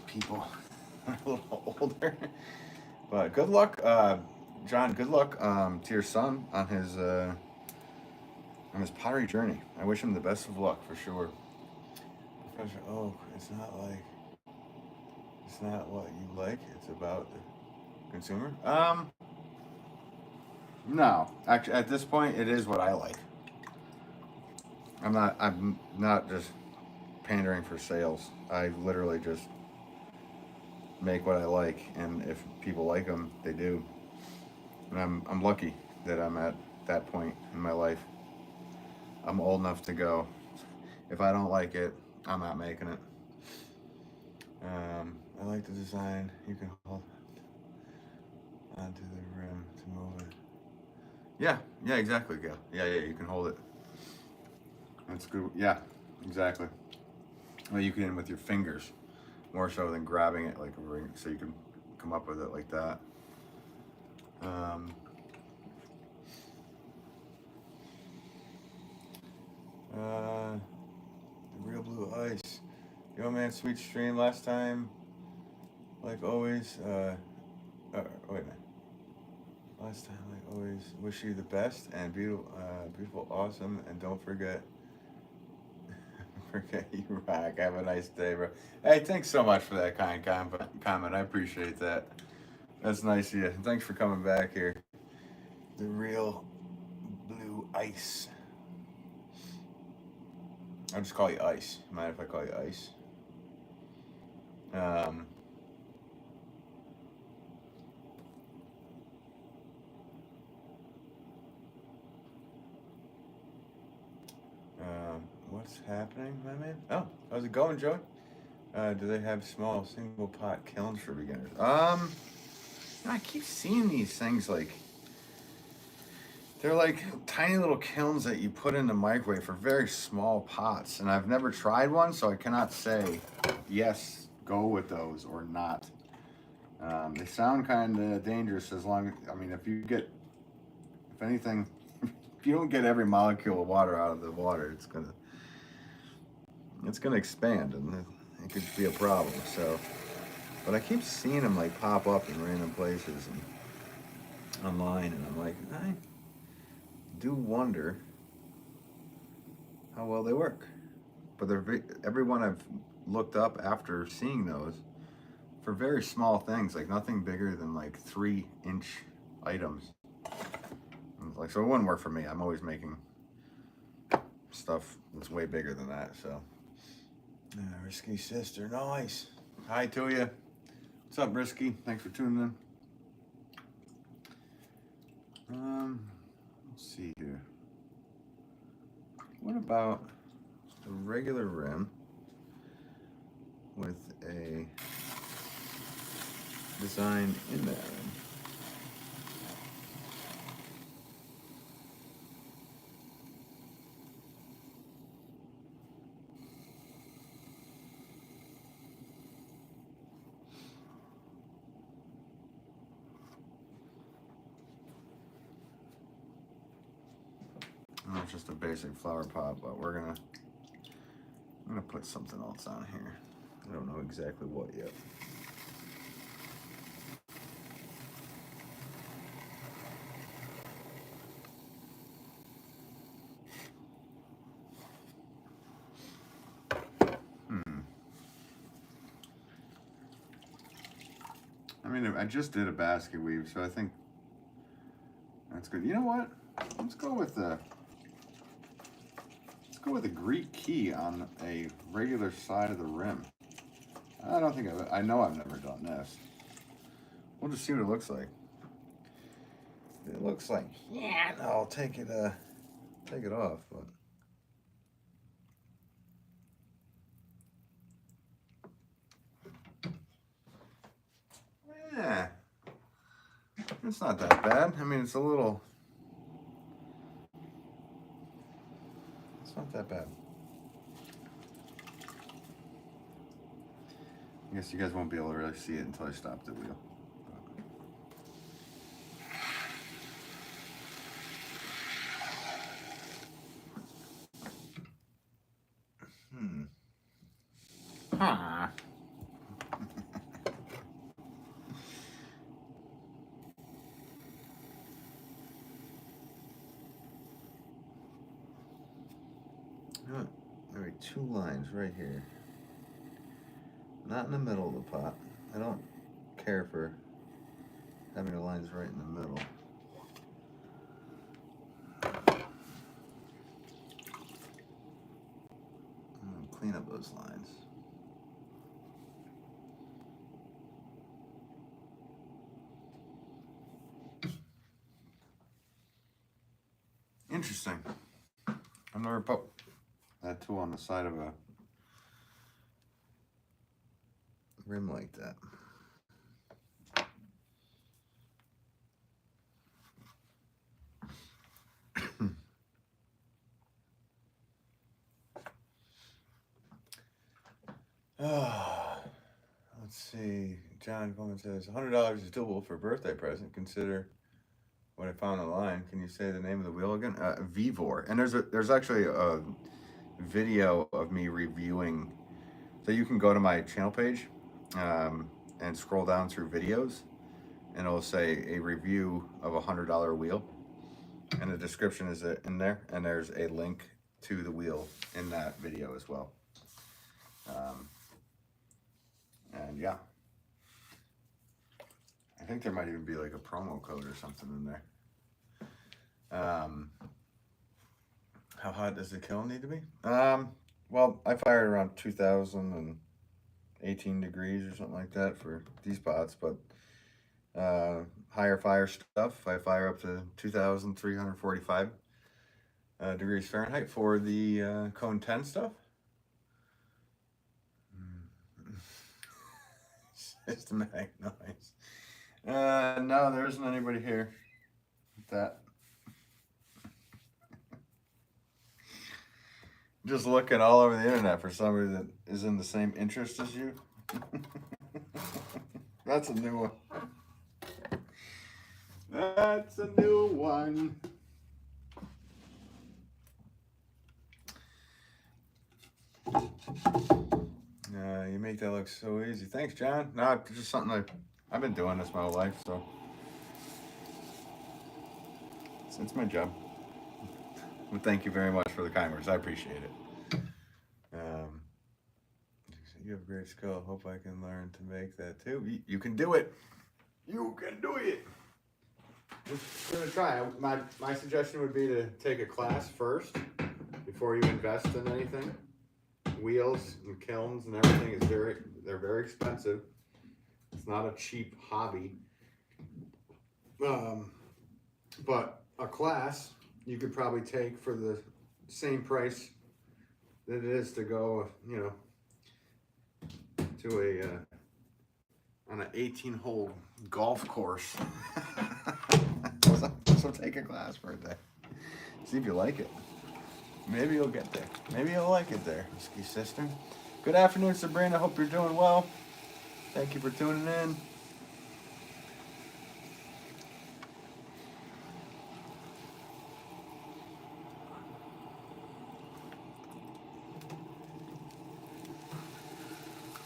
people a little older. But good luck, John. Good luck to your son on his pottery journey. I wish him the best of luck for sure. Oh, it's not what you like. It's about the consumer. No, actually, at this point, it is what I like. I'm not just pandering for sales. I literally just make what I like, and if people like them, they do. And I'm lucky that I'm at that point in my life. I'm old enough to go. If I don't like it, I'm not making it. I like the design. You can hold onto the rim to move it. Yeah, exactly, Gail. Yeah, you can hold it. That's good. Yeah, exactly. Well, you can with your fingers, more so than grabbing it like a ring, so you can come up with it like that. The real blue ice. Yo, man, sweet stream last time. Like always. Wait a minute. Last time, like always, wish you the best and beautiful, awesome, and don't forget. Forget you rock. Have a nice day, bro. Hey, thanks so much for that kind comment. I appreciate that. That's nice of you. Thanks for coming back here. The real blue ice. I'll just call you Ice. Mind if I call you Ice? What's happening, my man? Oh, how's it going, Joey? Do they have small single pot kilns for beginners? I keep seeing these things like they're like tiny little kilns that you put in the microwave for very small pots, and I've never tried one, so I cannot say yes, go with those or not. They sound kind of dangerous if anything, if you don't get every molecule of water out of the water, it's gonna expand and it could be a problem. So, but I keep seeing them like pop up in random places and online, and I'm like, I do wonder how well they work. But everyone I've looked up after seeing those for very small things, like nothing bigger than like 3-inch items. Like, so it wouldn't work for me. I'm always making stuff that's way bigger than that. So, Risky Sister, nice. Hi to you. What's up, Risky? Thanks for tuning in. Let's see here. What about a regular rim with a design in that rim? Not just a basic flower pot, but I'm gonna put something else on here. I don't know exactly what yet. I mean, I just did a basket weave, so I think that's good. You know what? Let's go with the Greek key on a regular side of the rim. I know I've never done this. We'll just see what it looks like. It looks like, yeah, no, I'll take it off, but. Yeah, it's not that bad. I mean, it's not that bad. I guess you guys won't be able to really see it until I stop the wheel. Huh. There are 2 lines right here. Not in the middle of the pot. I don't care for having the lines right in the middle. I'm gonna clean up those lines. Interesting. I've never put that tool on the side of a rim like that. Let's see. John Coleman says $100 is doable for a birthday present. Consider what I found online. Can you say the name of the wheel again? Vivor. And there's actually a video of me reviewing. So you can go to my channel page and scroll down through videos, and it'll say a review of $100 wheel, and the description is in there, and there's a link to the wheel in that video as well. And yeah, I think there might even be like a promo code or something in there. How hot does the kiln need to be? Well, I fired around 2018 degrees or something like that for these pots, but higher fire stuff, I fire up to 2,345 degrees Fahrenheit for the cone 10 stuff. Systematic noise. No, there isn't anybody here with that. Just looking all over the internet for somebody that is in the same interest as you. That's a new one. That's a new one. You make that look so easy. Thanks, John. No, it's just something I've been doing this my whole life, so it's my job. Well, thank you very much for the kind words. I appreciate it. You have a great skill. Hope I can learn to make that too. You can do it. You can do it. Just gonna try. My suggestion would be to take a class first before you invest in anything. Wheels and kilns and everything they're very expensive. It's not a cheap hobby. But a class you could probably take for the same price that it is to go, to on an 18-hole golf course. So take a class for a day. See if you like it. Maybe you'll get there. Maybe you'll like it there, Ski Sister. Good afternoon, Sabrina. Hope you're doing well. Thank you for tuning in.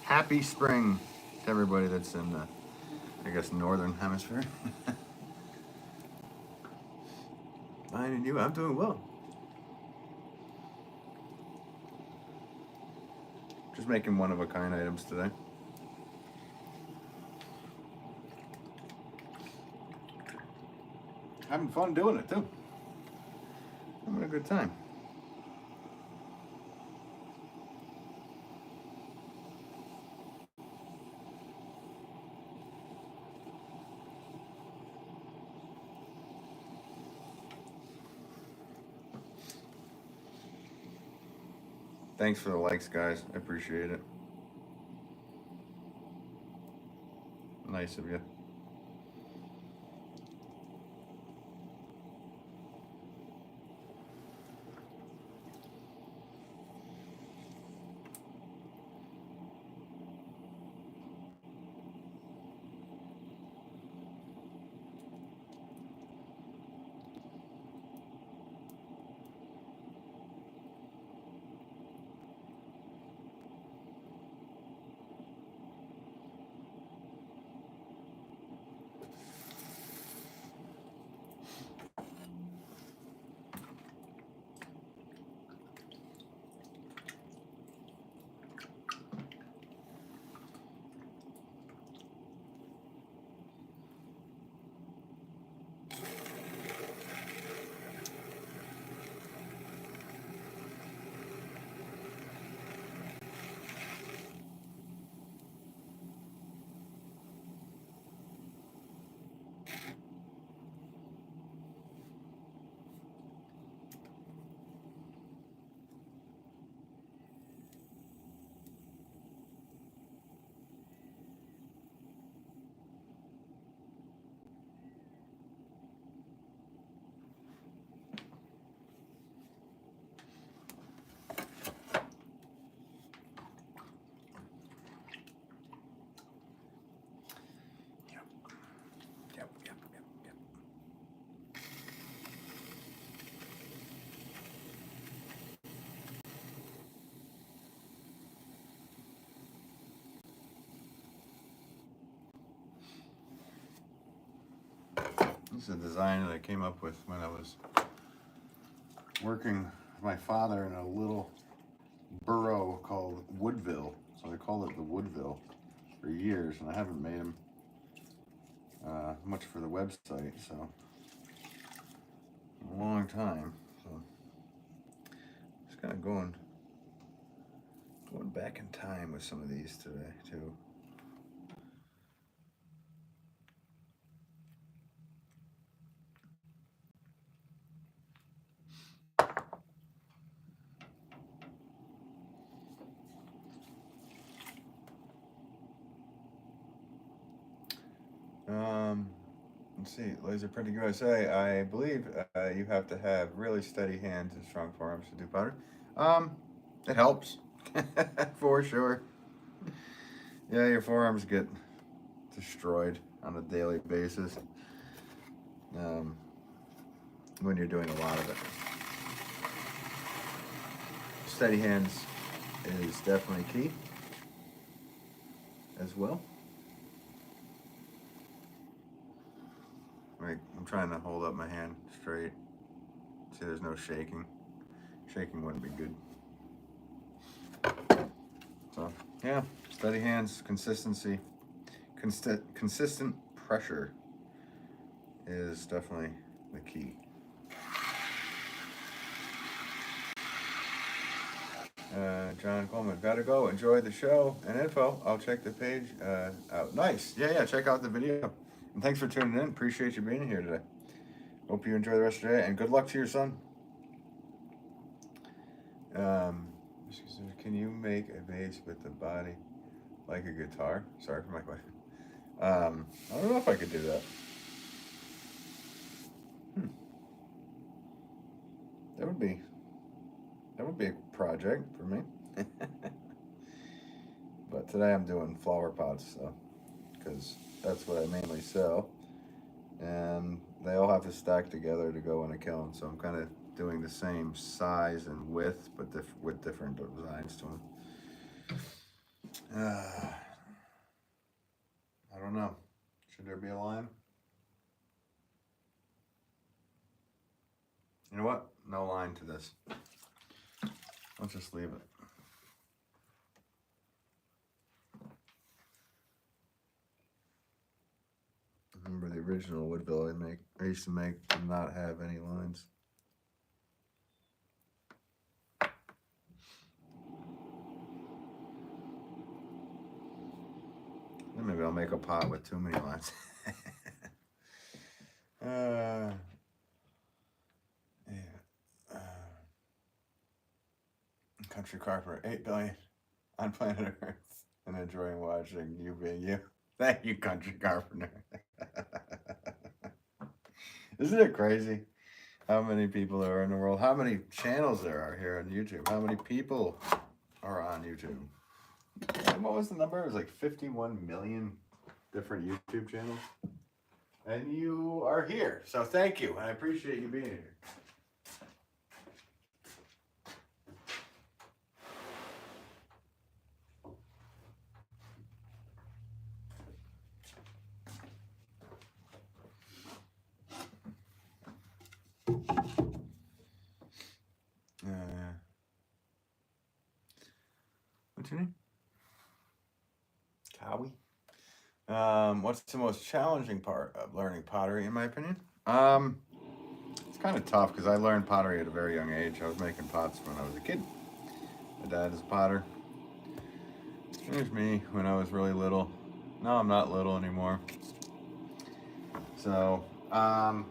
Happy spring to everybody that's in the, I guess, northern hemisphere. Fine, and you? I'm doing well. Just making one-of-a-kind items today. Having fun doing it, too. Having a good time. Thanks for the likes, guys. I appreciate it. Nice of you. This is a design that I came up with when I was working with my father in a little borough called Woodville. So they called it the Woodville for years, and I haven't made them much for the website, so a long time. So just kind of going back in time with some of these today too. Let's see, Laser Printing USA, I believe you have to have really steady hands and strong forearms to do pottery. It helps, for sure. Yeah, your forearms get destroyed on a daily basis when you're doing a lot of it. Steady hands is definitely key as well. Like, I'm trying to hold up my hand straight. See, there's no shaking. Shaking wouldn't be good. So, yeah, steady hands, consistency, consistent pressure is definitely the key. John Coleman, gotta go. Enjoy the show and info. I'll check the page out. Nice. Yeah, check out the video. And thanks for tuning in. Appreciate you being here today. Hope you enjoy the rest of the day, and good luck to your son. Can you make a bass with the body like a guitar? Sorry for my question. I don't know if I could do that. That would be a project for me. But today I'm doing flower pots, so, because that's what I mainly sell, and they all have to stack together to go in a kiln. So I'm kind of doing the same size and width, but with different designs to them. I don't know. Should there be a line? You know what? No line to this. I'll just leave it. Remember the original Woodville I used to make did not have any lines. Then maybe I'll make a pot with too many lines. Country Carpenter, 8 billion on planet Earth and enjoying watching you being you. Thank you, Country Carpenter. Isn't it crazy how many people there are in the world? How many channels there are here on YouTube? How many people are on YouTube? And what was the number? It was like 51 million different YouTube channels. And you are here. So thank you. I appreciate you being here. What's your name? Cowie? What's the most challenging part of learning pottery, in my opinion? It's kind of tough because I learned pottery at a very young age. I was making pots when I was a kid. My dad is a potter. Here's me when I was really little. No, I'm not little anymore. So, I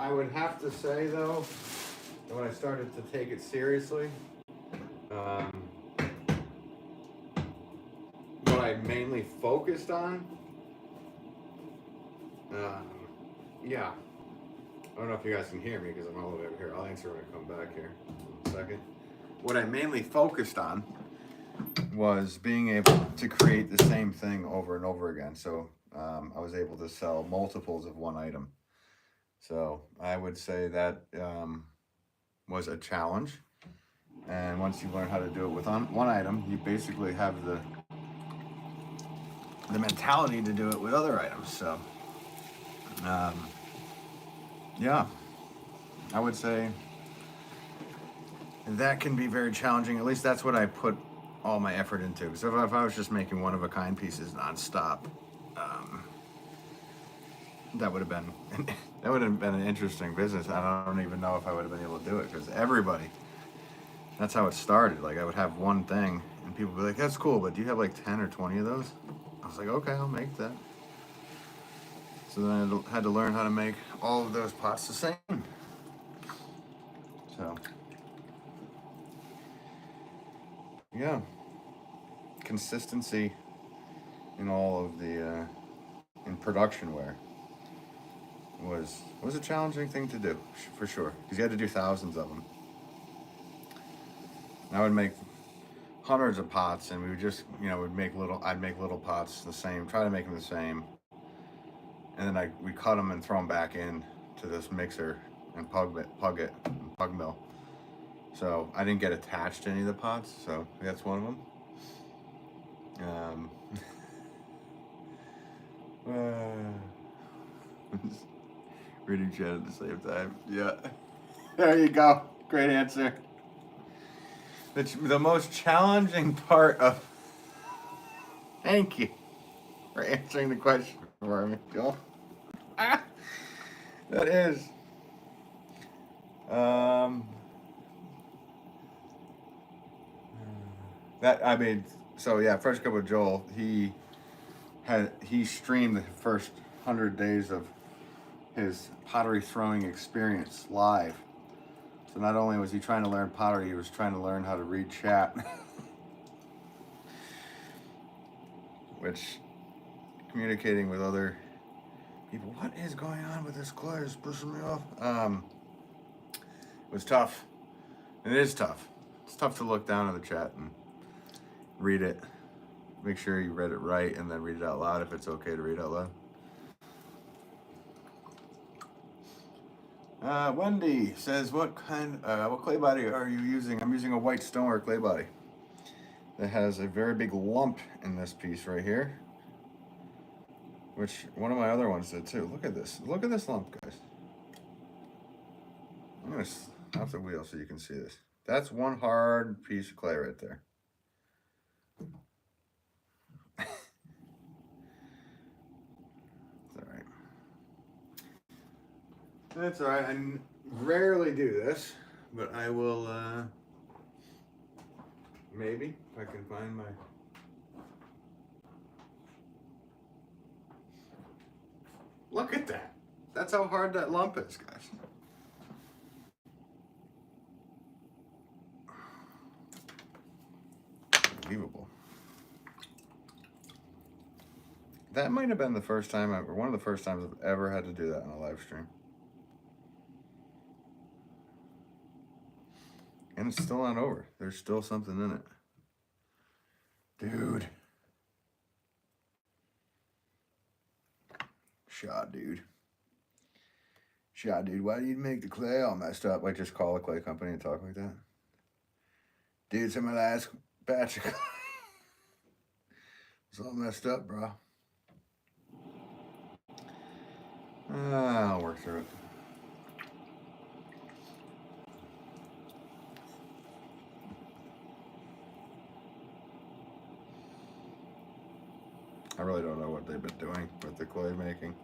would have to say, though, that when I started to take it seriously, what I mainly focused on, yeah. I don't know if you guys can hear me because I'm all the way over here. I'll answer when I come back here in a second. What I mainly focused on was being able to create the same thing over and over again. So I was able to sell multiples of one item. So I would say that was a challenge. And once you learn how to do it with one item, you basically have the mentality to do it with other items. So Yeah, I would say that can be very challenging. At least that's what I put all my effort into. Because if I was just making one of a kind pieces nonstop, um, that would have been that would have been an interesting business. I don't even know if I would have been able to do it because everybody. That's how it started. Like I would have one thing, and people would be like, "That's cool, but do you have like 10 or 20 of those?" I was like, "Okay, I'll make that." So then I had to learn how to make all of those pots the same. So yeah, consistency in all of the in production ware was a challenging thing to do for sure because you had to do thousands of them. And I would make hundreds of pots, and we would just would make little. I'd make little pots the same, try to make them the same, and then we cut them and throw them back in to this mixer and pug mill. So I didn't get attached to any of the pots, so that's one of them. Reading chat at the same time. Yeah. There you go. Great answer. The most challenging part of. Thank you for answering the question for me, Joel. That is. That I mean, so yeah, first cup with Joel, he streamed the first 100 days of his pottery throwing experience live. So not only was he trying to learn pottery, he was trying to learn how to read chat, which communicating with other people. What is going on with this clay? It's pushing me off. It was tough. It is tough. It's tough to look down at the chat and read it. Make sure you read it right and then read it out loud if it's okay to read out loud. Wendy says, what clay body are you using? I'm using a white stoneware clay body that has a very big lump in this piece right here, which one of my other ones did too. Look at this. Look at this lump, guys. I'm going to off the wheel so you can see this. That's one hard piece of clay right there. It's all right. That's all right. I rarely do this, but I will, maybe, if I can find my... Look at that. That's how hard that lump is, guys. Unbelievable. That might have been the first time, or one of the first times I've ever had to do that on a live stream. And it's still not over. There's still something in it. Dude. Shot, dude. Shot, dude. Why do you make the clay all messed up? Like, just call the clay company and talk like that? Dude, it's in my last batch of clay. It's all messed up, bro. I'll work through it. I really don't know what they've been doing with the clay making.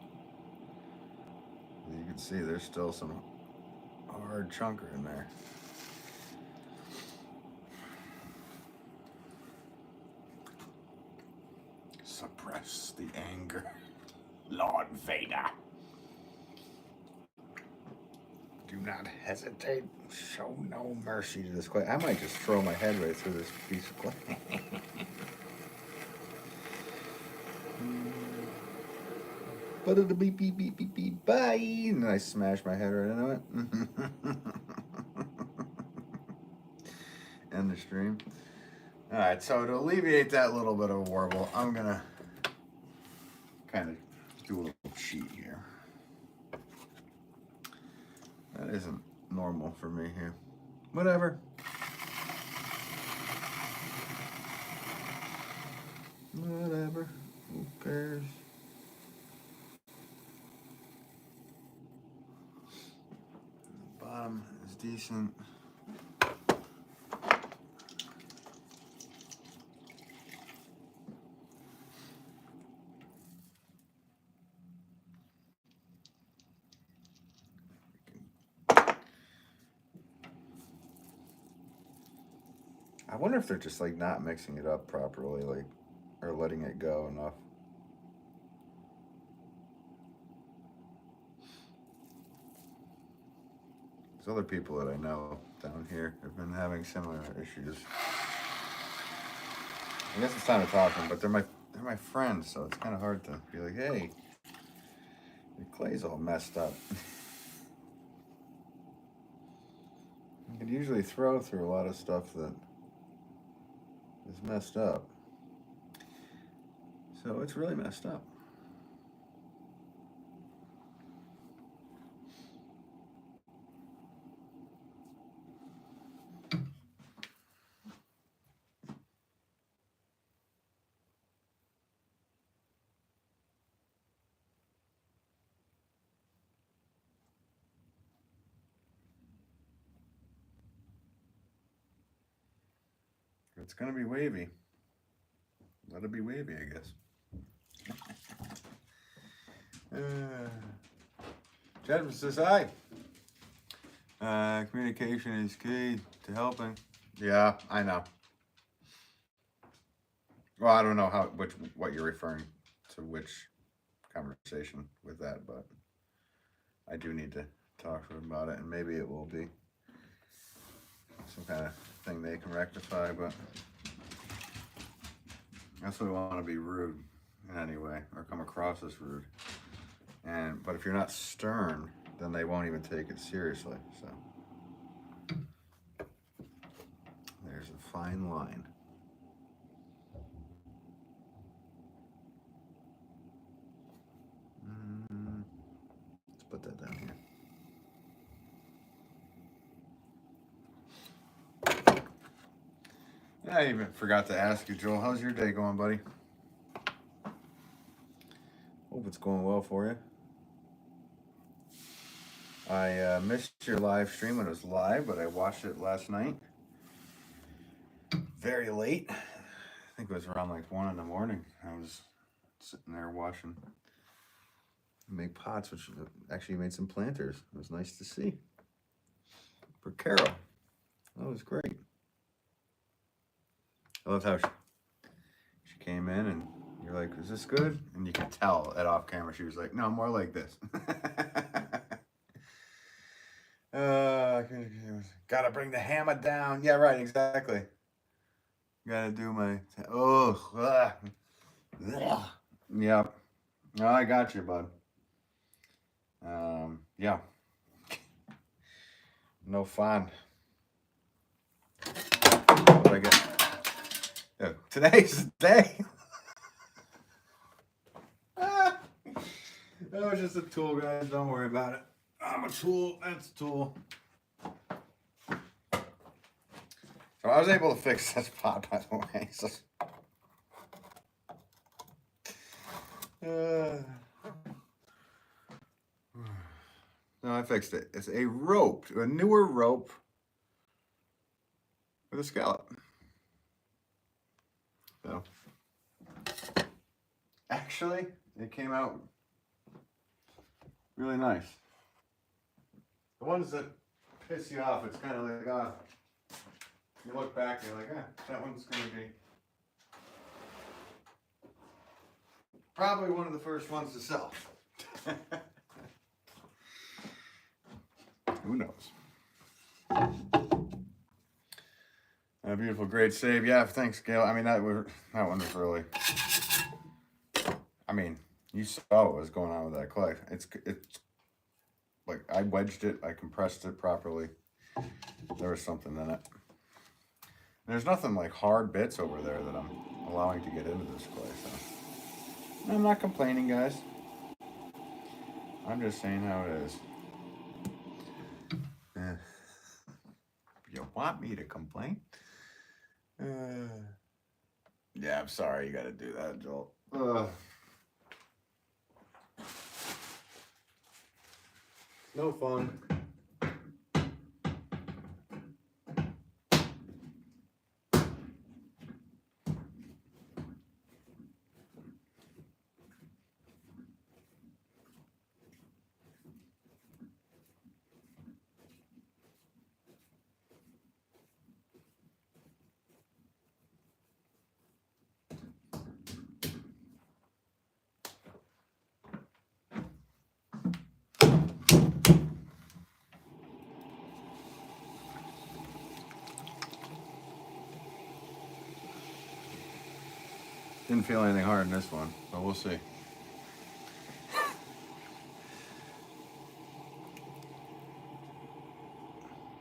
You can see there's still some hard chunker in there. Suppress the anger, Lord Vader. Do not hesitate. Show no mercy to this clay. I might just throw my head right through this piece of clay. Beep, beep, beep, beep, beep, bye. And I smash my head right into it. End the stream. Alright, so to alleviate that little bit of warble, I'm gonna kind of do a little cheat here. That isn't normal for me here. Whatever. Whatever. Who cares? decent. I wonder if they're just like not mixing it up properly, like, or letting it go enough. There's other people that I know down here have been having similar issues. I guess it's time to talk to them, but they're my friends, so it's kind of hard to be like, hey, your clay's all messed up. You can usually throw through a lot of stuff that is messed up. So it's really messed up. It's gonna be wavy. Let it be wavy, I guess. Jennifer says hi. Communication is key to helping. Yeah, I know. Well, I don't know what you're referring to, which conversation with that, but I do need to talk to them about it, and maybe it will be some kind of thing they can rectify, but that's what we want to be rude in any way, or come across as rude. But if you're not stern, then they won't even take it seriously. So there's a fine line. Let's put that down here. I even forgot to ask you, Joel, how's your day going, buddy? Hope it's going well for you. I missed your live stream when it was live, but I watched it last night. Very late. I think it was around like 1 in the morning. I was sitting there watching you make pots, which actually made some planters. It was nice to see. For Carol. That was great. I loved how she came in and you're like, is this good? And you can tell that off camera she was like, no, more like this. Gotta bring the hammer down. Yeah, right, exactly. Gotta do my, yeah. Oh, I got you, bud. Yeah. No fun. What did I get? Yeah, today's the day. That was just a tool, guys. Don't worry about it. I'm a tool. That's a tool. So I was able to fix this pot, by the way. So, no, I fixed it. It's a rope, a newer rope with a scallop. So, actually, it came out really nice. The ones that piss you off, it's kind of like, you look back and you're like, that one's going to be probably one of the first ones to sell. Who knows? A beautiful, great save. Yeah, thanks, Gail. I mean, that one was really, I mean, you saw what was going on with that clay. It's like, I wedged it, I compressed it properly. There was something in it. There's nothing like hard bits over there that I'm allowing to get into this clay, so I'm not complaining, guys. I'm just saying how it is. You want me to complain? Yeah, I'm sorry you gotta do that, Joel. No fun. Didn't feel anything hard in this one, but we'll see.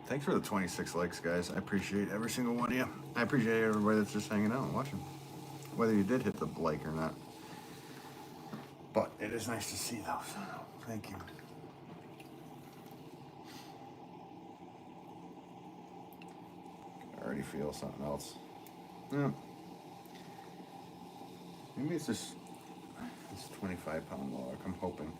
Thanks for the 26 likes, guys. I appreciate every single one of you. I appreciate everybody that's just hanging out and watching, whether you did hit the like or not. But it is nice to see those. Thank you. I already feel something else. Yeah. Maybe it's just this 25-pound log. I'm hoping.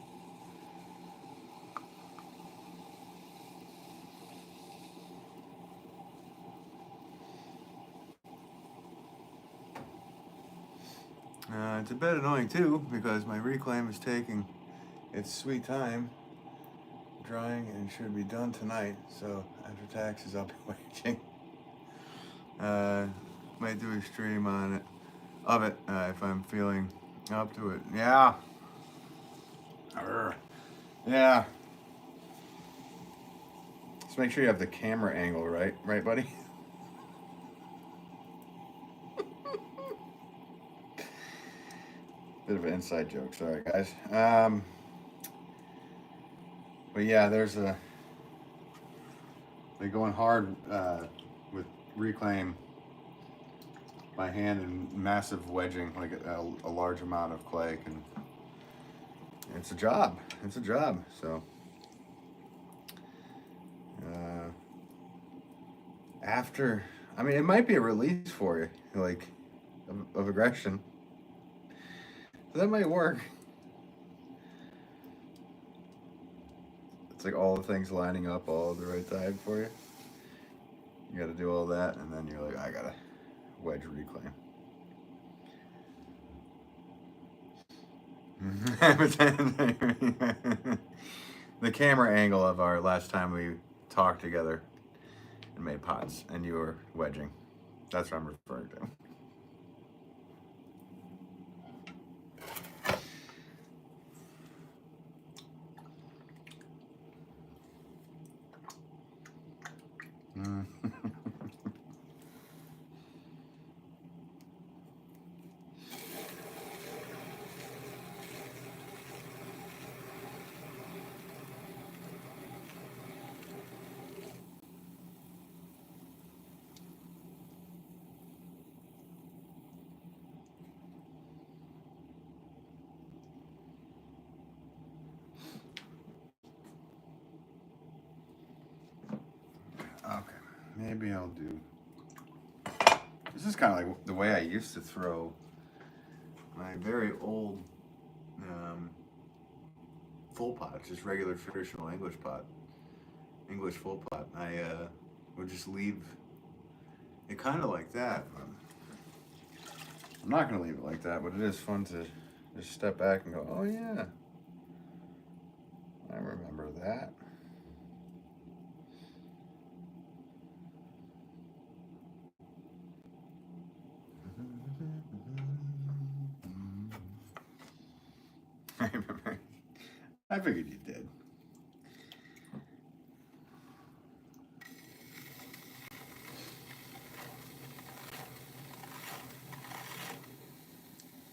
It's a bit annoying too because my reclaim is taking its sweet time drying and should be done tonight. So after taxes, I'll be waiting. Might do a stream on it if I'm feeling up to it. Yeah. Yeah. Just make sure you have the camera angle right, buddy? Bit of an inside joke, sorry guys. But yeah, they're going hard with reclaim by hand and massive wedging, like a large amount of clay, and it's a job. It's a job. So after, I mean, it might be a release for you, like of aggression. So that might work. It's like all the things lining up all at the right time for you. You got to do all that, and then you're like, I gotta wedge reclaim. The camera angle of our last time we talked together and made pots, and you were wedging. That's what I'm referring to. Maybe I'll do. This is kind of like the way I used to throw my very old full pot, just regular traditional English pot, English full pot. I would just leave it kind of like that. I'm not going to leave it like that, but it is fun to just step back and go, oh yeah, I remember that. I remember. I figured you did.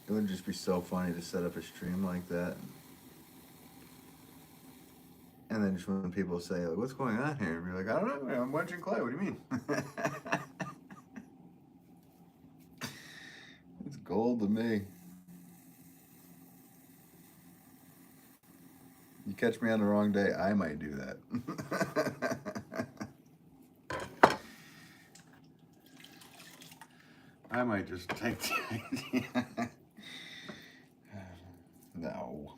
It would just be so funny to set up a stream like that. And then just when people say, like, what's going on here? And be like, I don't know, I'm wedging clay. What do you mean? It's gold to me. You catch me on the wrong day, I might do that. I might just take the idea. No.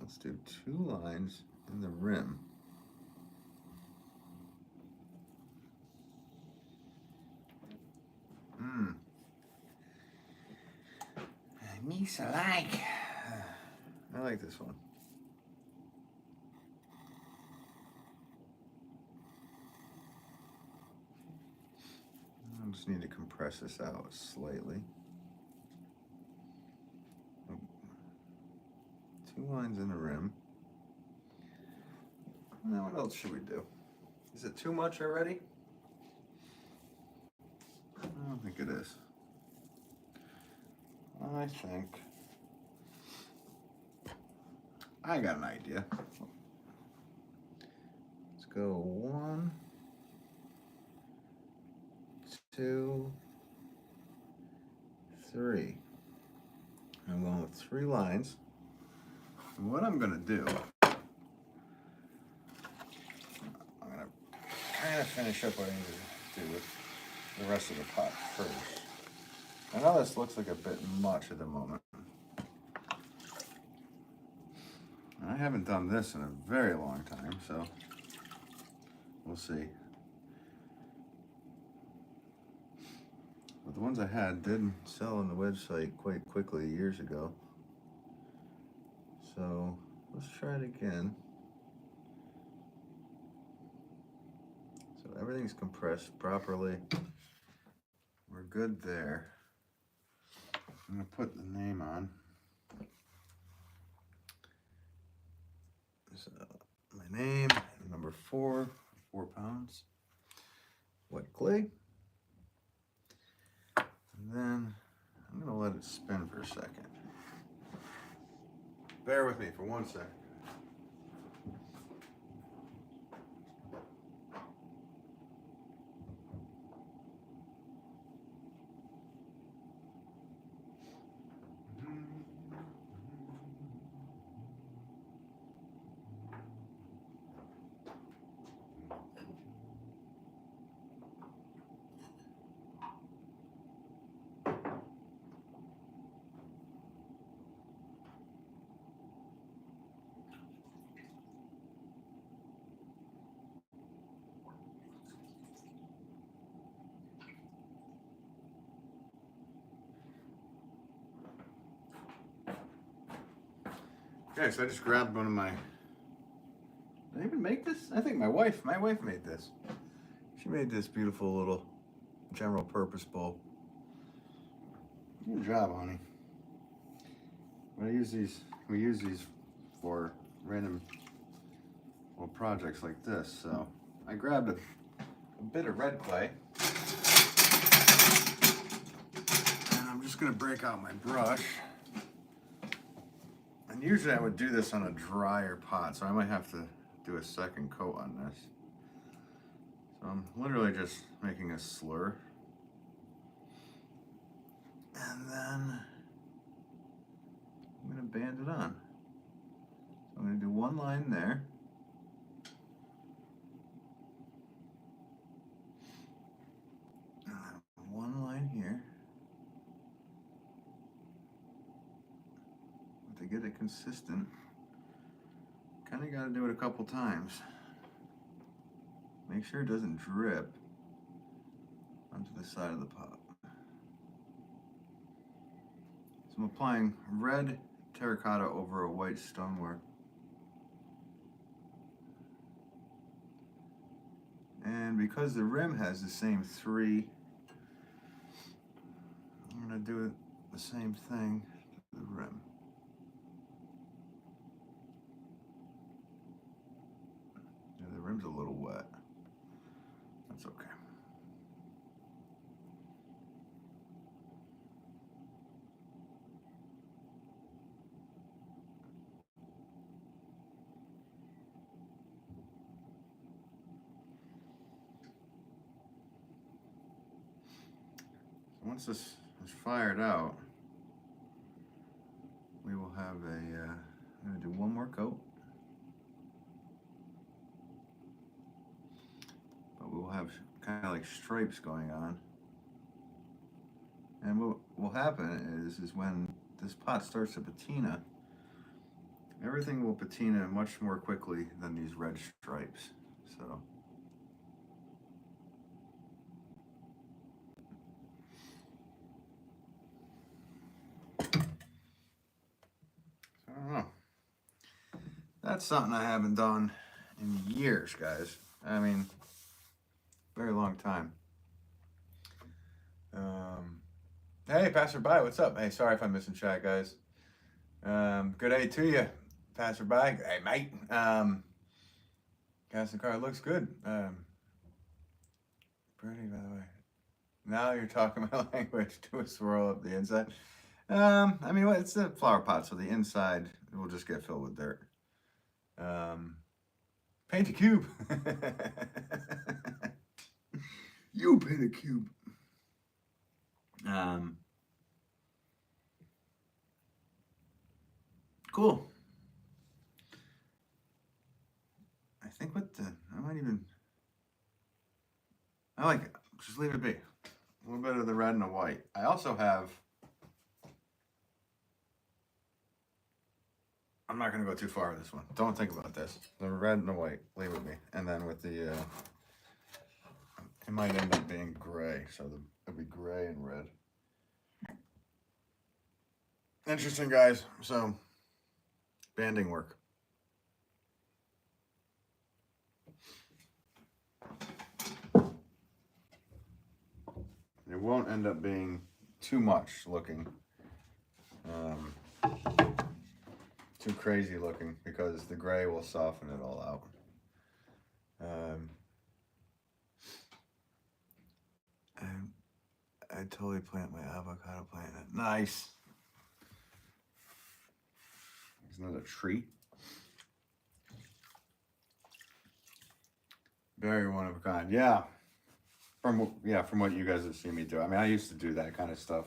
Let's do 2 lines in the rim. Nice, I like this one. I just need to compress this out slightly. 2 lines in the rim. Now what else should we do? Is it too much already? I don't think it is. I think I got an idea. Let's go 1, 2, 3. I'm going with 3 lines. And what I'm gonna do, I'm gonna finish up what I need to do with the rest of the pot first. I know this looks like a bit much at the moment. I haven't done this in a very long time, so we'll see. But the ones I had did sell on the website quite quickly years ago. So let's try it again. So everything's compressed properly. We're good there. I'm gonna put the name on. So my name, number 4, 4 pounds. Wet clay. And then I'm gonna let it spin for a second. Bear with me for 1 second. Okay, so I just grabbed one of my, did I even make this? I think my wife made this. She made this beautiful little general purpose bowl. Good job, honey. We use these for random little projects like this. So I grabbed a bit of red clay. And I'm just gonna break out my brush. And usually I would do this on a drier pot, so I might have to do a second coat on this. So I'm literally just making a slur. And then I'm gonna band it on. So I'm gonna do 1 line there. And then 1 line here. To get it consistent, kind of got to do it a couple times. Make sure it doesn't drip onto the side of the pot. So I'm applying red terracotta over a white stoneware. And because the rim has the same 3, I'm going to do the same thing to the rim. The rim's a little wet. That's okay. So once this is fired out, we will have I'm going to do 1 more coat. We'll have kind of like stripes going on. And what will happen is when this pot starts to patina, everything will patina much more quickly than these red stripes. So I don't know. That's something I haven't done in years, guys. I mean, very long time. Hey, passerby, what's up? Hey, sorry if I'm missing chat, guys. Good day to you, passerby. Hey, mate. Gas in the car. It looks good. Pretty, by the way. Now you're talking my language. Do a swirl up the inside. I mean, it's a flower pot, so the inside will just get filled with dirt. Paint a cube. You paint a cube. Cool. I think I like it. Just leave it be. A little bit of the red and the white. I also have, I'm not going to go too far with this one. Don't think about this. The red and the white, leave it be. And then with the, it might end up being gray. So it'll be gray and red. Interesting, guys. So, banding work. It won't end up being too much looking, too crazy looking, because the gray will soften it all out. I totally plant my avocado plant. Nice. It's another tree. Very one of a kind. Yeah. From what you guys have seen me do. I mean, I used to do that kind of stuff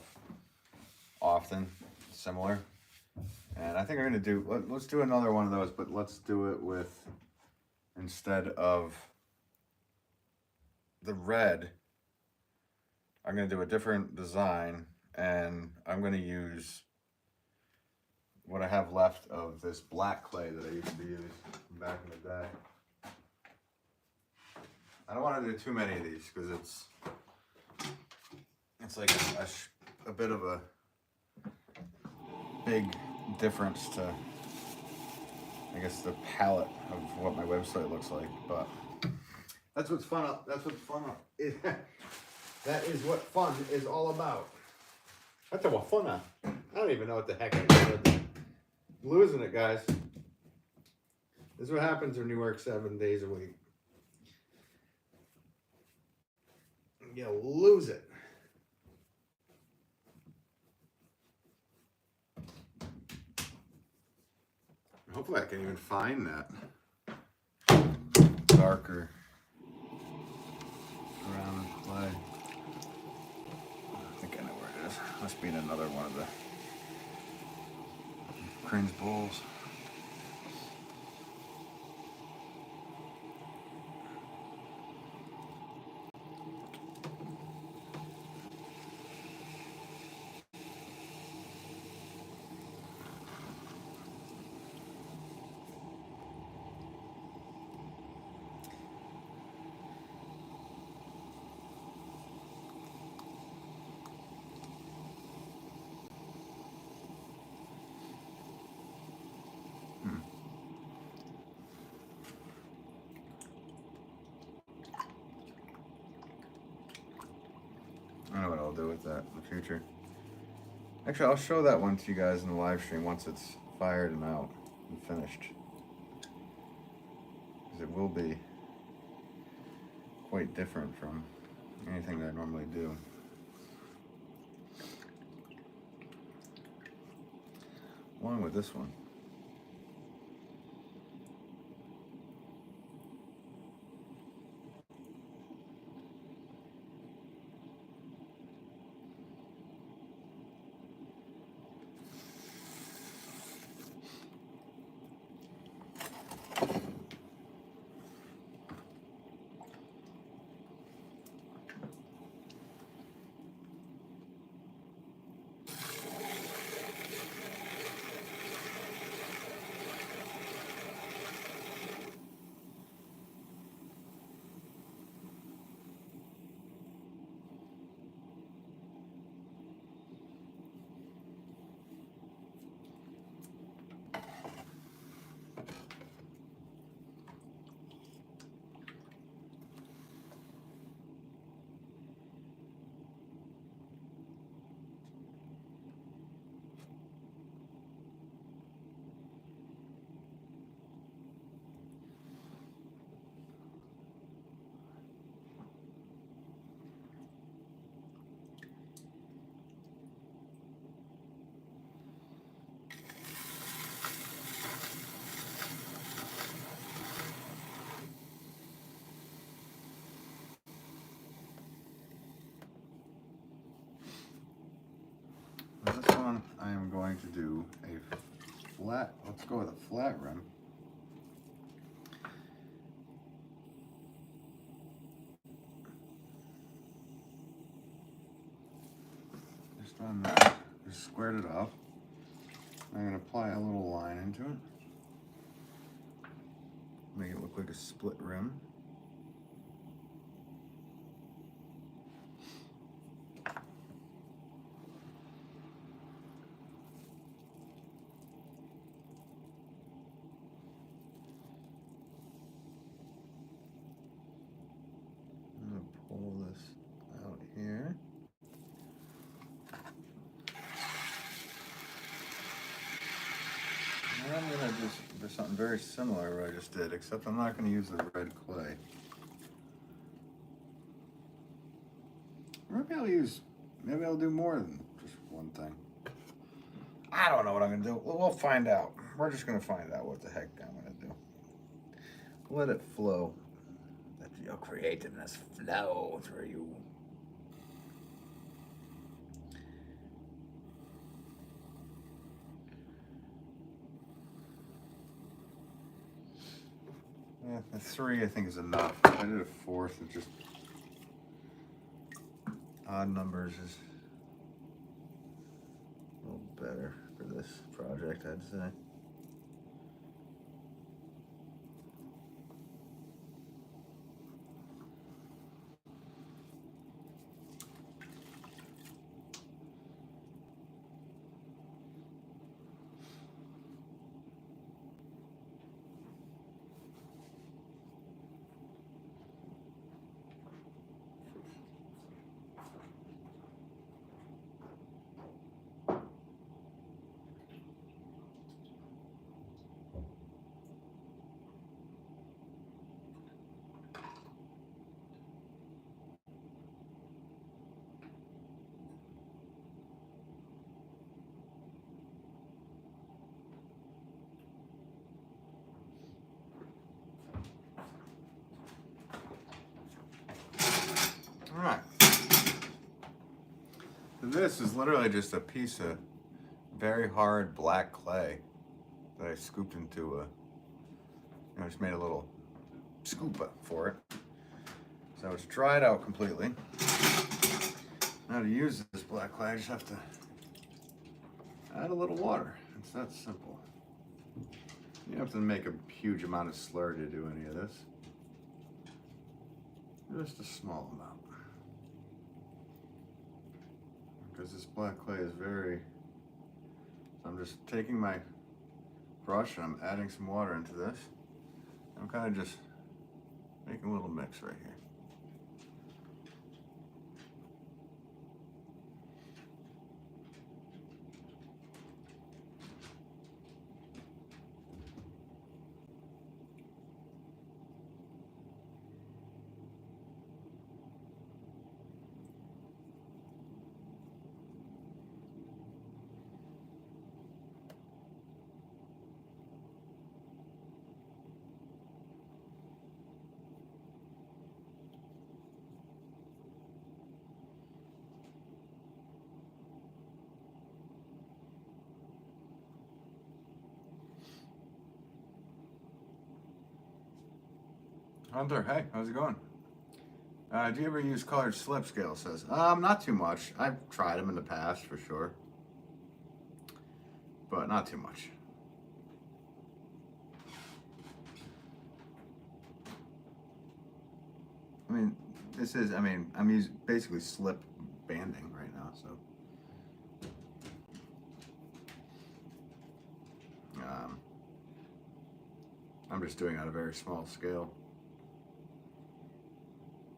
often, similar. And I think I'm going to do, let's do another one of those, but let's do it with, instead of the red, I'm going to do a different design, and I'm going to use what I have left of this black clay that I used to use back in the day. I don't want to do too many of these because it's like a bit of a big difference to, I guess, the palette of what my website looks like. But that's what's fun. That's what's fun. That is what fun is all about. That's what fun. I don't even know what the heck I said. Losing it, guys. This is what happens when you work 7 days a week. You lose it. Hopefully I can even find that darker brown clay. I think I know where it is. Must be in another one of the cringe bowls. I don't know what I'll do with that in the future. Actually, I'll show that one to you guys in the live stream once it's fired and out and finished. Because it will be quite different from anything that I normally do. Along with this one. am going to do a flat, let's go with a flat rim. Just on that, just squared it off. I'm going to apply a little line into it. Make it look like a split rim. I'm going to pull this out here. And I'm going to just do something very similar to what I just did, except I'm not going to use the red clay. Maybe I'll do more than just one thing. I don't know what I'm going to do. We'll find out. We're just going to find out what the heck I'm going to do. Let it flow. Let your creativeness flow through you. Yeah, the 3 I think is enough. I did a 4th, it's just odd numbers is a little better for this project, I'd say. Alright. This is literally just a piece of very hard black clay that I scooped into I just made a little scoop for it. So it's dried out completely. Now to use this black clay, I just have to add a little water. It's that simple. You don't have to make a huge amount of slur to do any of this. Just a small amount. Because this black clay is very... So I'm just taking my brush and I'm adding some water into this. I'm kind of just making a little mix right here. Hunter, hey, how's it going? Do you ever use colored slip scale? Says, not too much. I've tried them in the past for sure, but not too much. I mean, I'm using basically slip banding right now, so. I'm just doing it on a very small scale.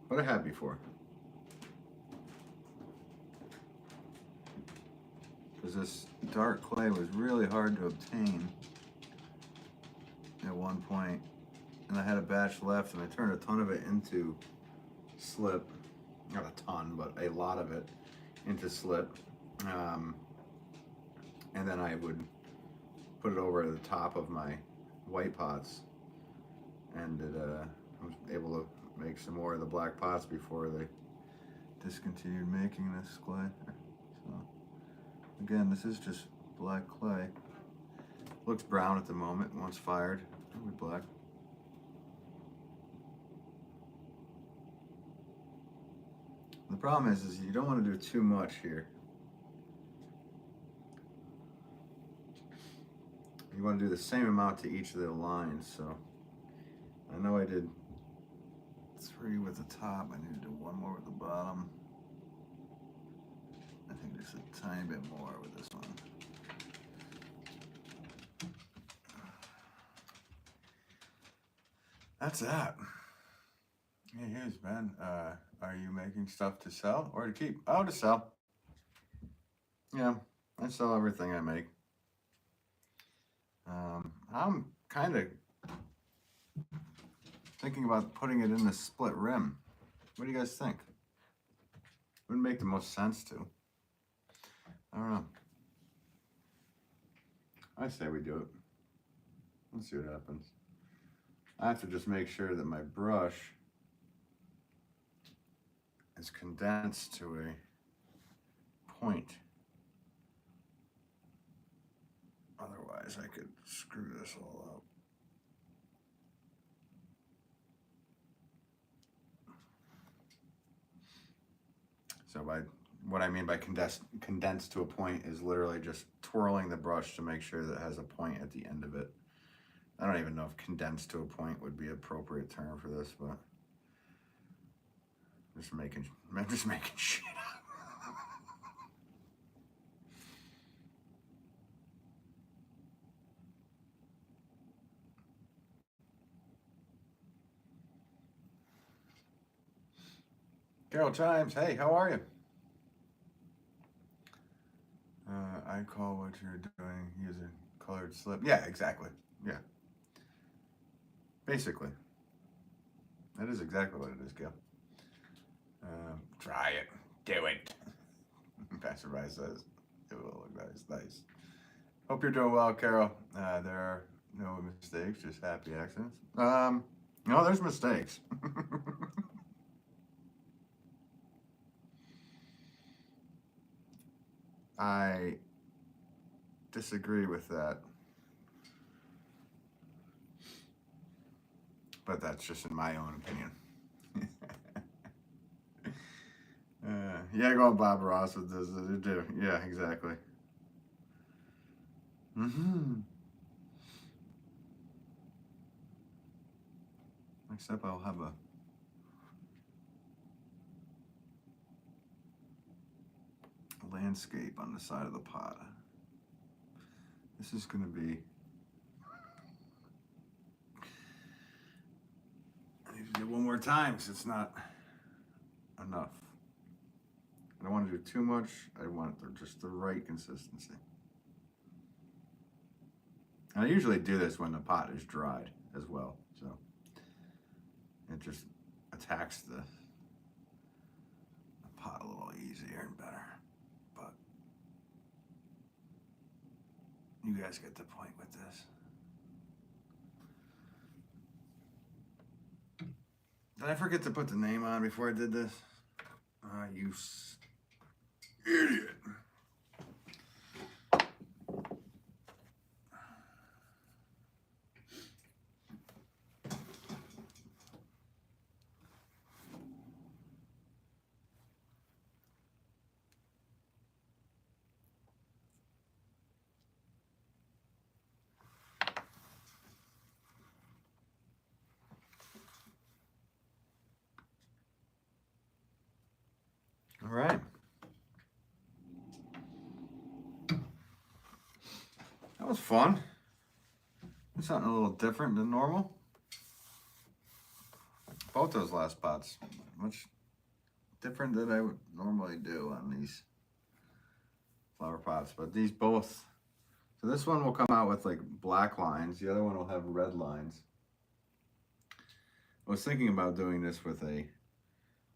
But I have before. Because this dark clay was really hard to obtain at one point. And I had a batch left and I turned a ton of it into slip. Not a ton, but a lot of it into slip. And then I would put it over the top of my white pots. And I was able to make some more of the black pots before they discontinued making this clay. So again, this is just black clay. Looks brown at the moment. Once fired, it'll be black. The problem is you don't want to do too much here. You want to do the same amount to each of the lines. So I know I did 3 with the top. I need to do 1 more with the bottom. I think just a tiny bit more with this one. That's that. Hey, here's Ben. Are you making stuff to sell or to keep? Oh, to sell. Yeah, I sell everything I make. I'm kind of thinking about putting it in the split rim. What do you guys think? Wouldn't make the most sense to. I don't know. I say we do it. Let's see what happens. I have to just make sure that my brush is condensed to a point. Otherwise, I could screw this all up. So what I mean by condensed to a point is literally just twirling the brush to make sure that it has a point at the end of it. I don't even know if condensed to a point would be an appropriate term for this, but I'm just making shit up. Carol Chimes, hey, how are you? I call what you're doing using colored slip. Yeah, exactly. Yeah. Basically. That is exactly what it is, Gail. Try it. Do it. Pastor Rice says it will look nice. Nice. Hope you're doing well, Carol. There are no mistakes, just happy accidents. No, there's mistakes. I disagree with that. But that's just in my own opinion. Yeah, go on Bob Ross with this. Yeah, exactly. Except I'll have a landscape on the side of the pot. This is going to be... I need to do it one more time because it's not enough. I don't want to do too much. I want just the right consistency. And I usually do this when the pot is dried as well, so it just attacks the pot a little easier and better. But you guys get the point with this. Did I forget to put the name on before I did this? You idiot. All right. That was fun. Something a little different than normal. Both those last pots, much different than I would normally do on these flower pots, but these both. So this one will come out with like black lines. The other one will have red lines. I was thinking about doing this with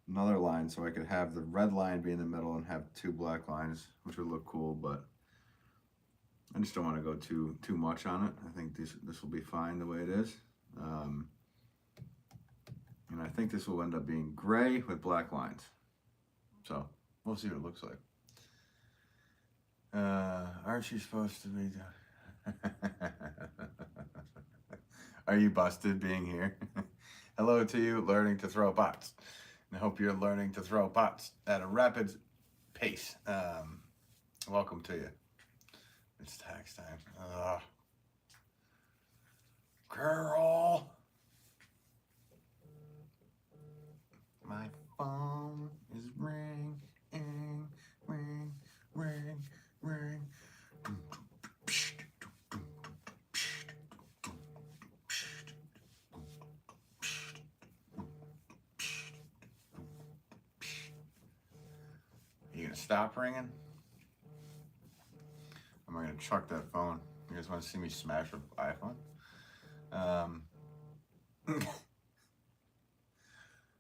another line so I could have the red line be in the middle and have 2 black lines, which would look cool, but I just don't want to go too much on it. I think this will be fine the way it is. And I think this will end up being gray with black lines. So we'll see what it looks like. Aren't you supposed to be? Are you busted being here? Hello to you, learning to throw pots. I hope you're learning to throw pots at a rapid pace. Welcome to you. It's tax time. Girl. My phone is ringing, ring, ring, ring. You gonna stop ringing? Am I gonna chuck that phone? You guys want to see me smash an iPhone?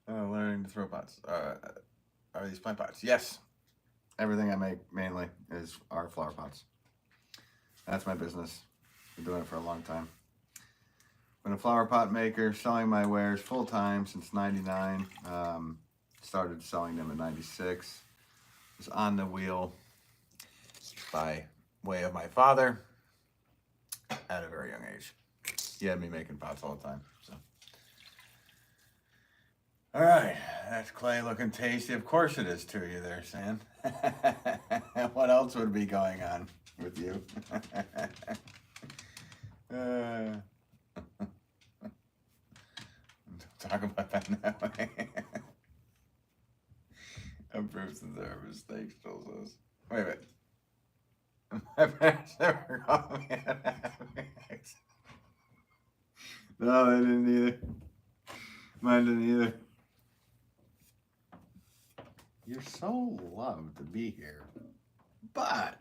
Learning to throw pots. Are these plant pots? Yes. Everything I make mainly are flower pots. That's my business. Been doing it for a long time. Been a flower pot maker, selling my wares full time since '99. Started selling them in '96. Was on the wheel by way of my father at a very young age. He had me making pots all the time. So, all right, that's clay looking tasty. Of course it is to you there, Sam. What else would be going on with you? Don't talk about that now. Approves the service. Steak still says. Wait a minute. My parents never called me an axe. No, they didn't either. Mine didn't either. You're so loved to be here, but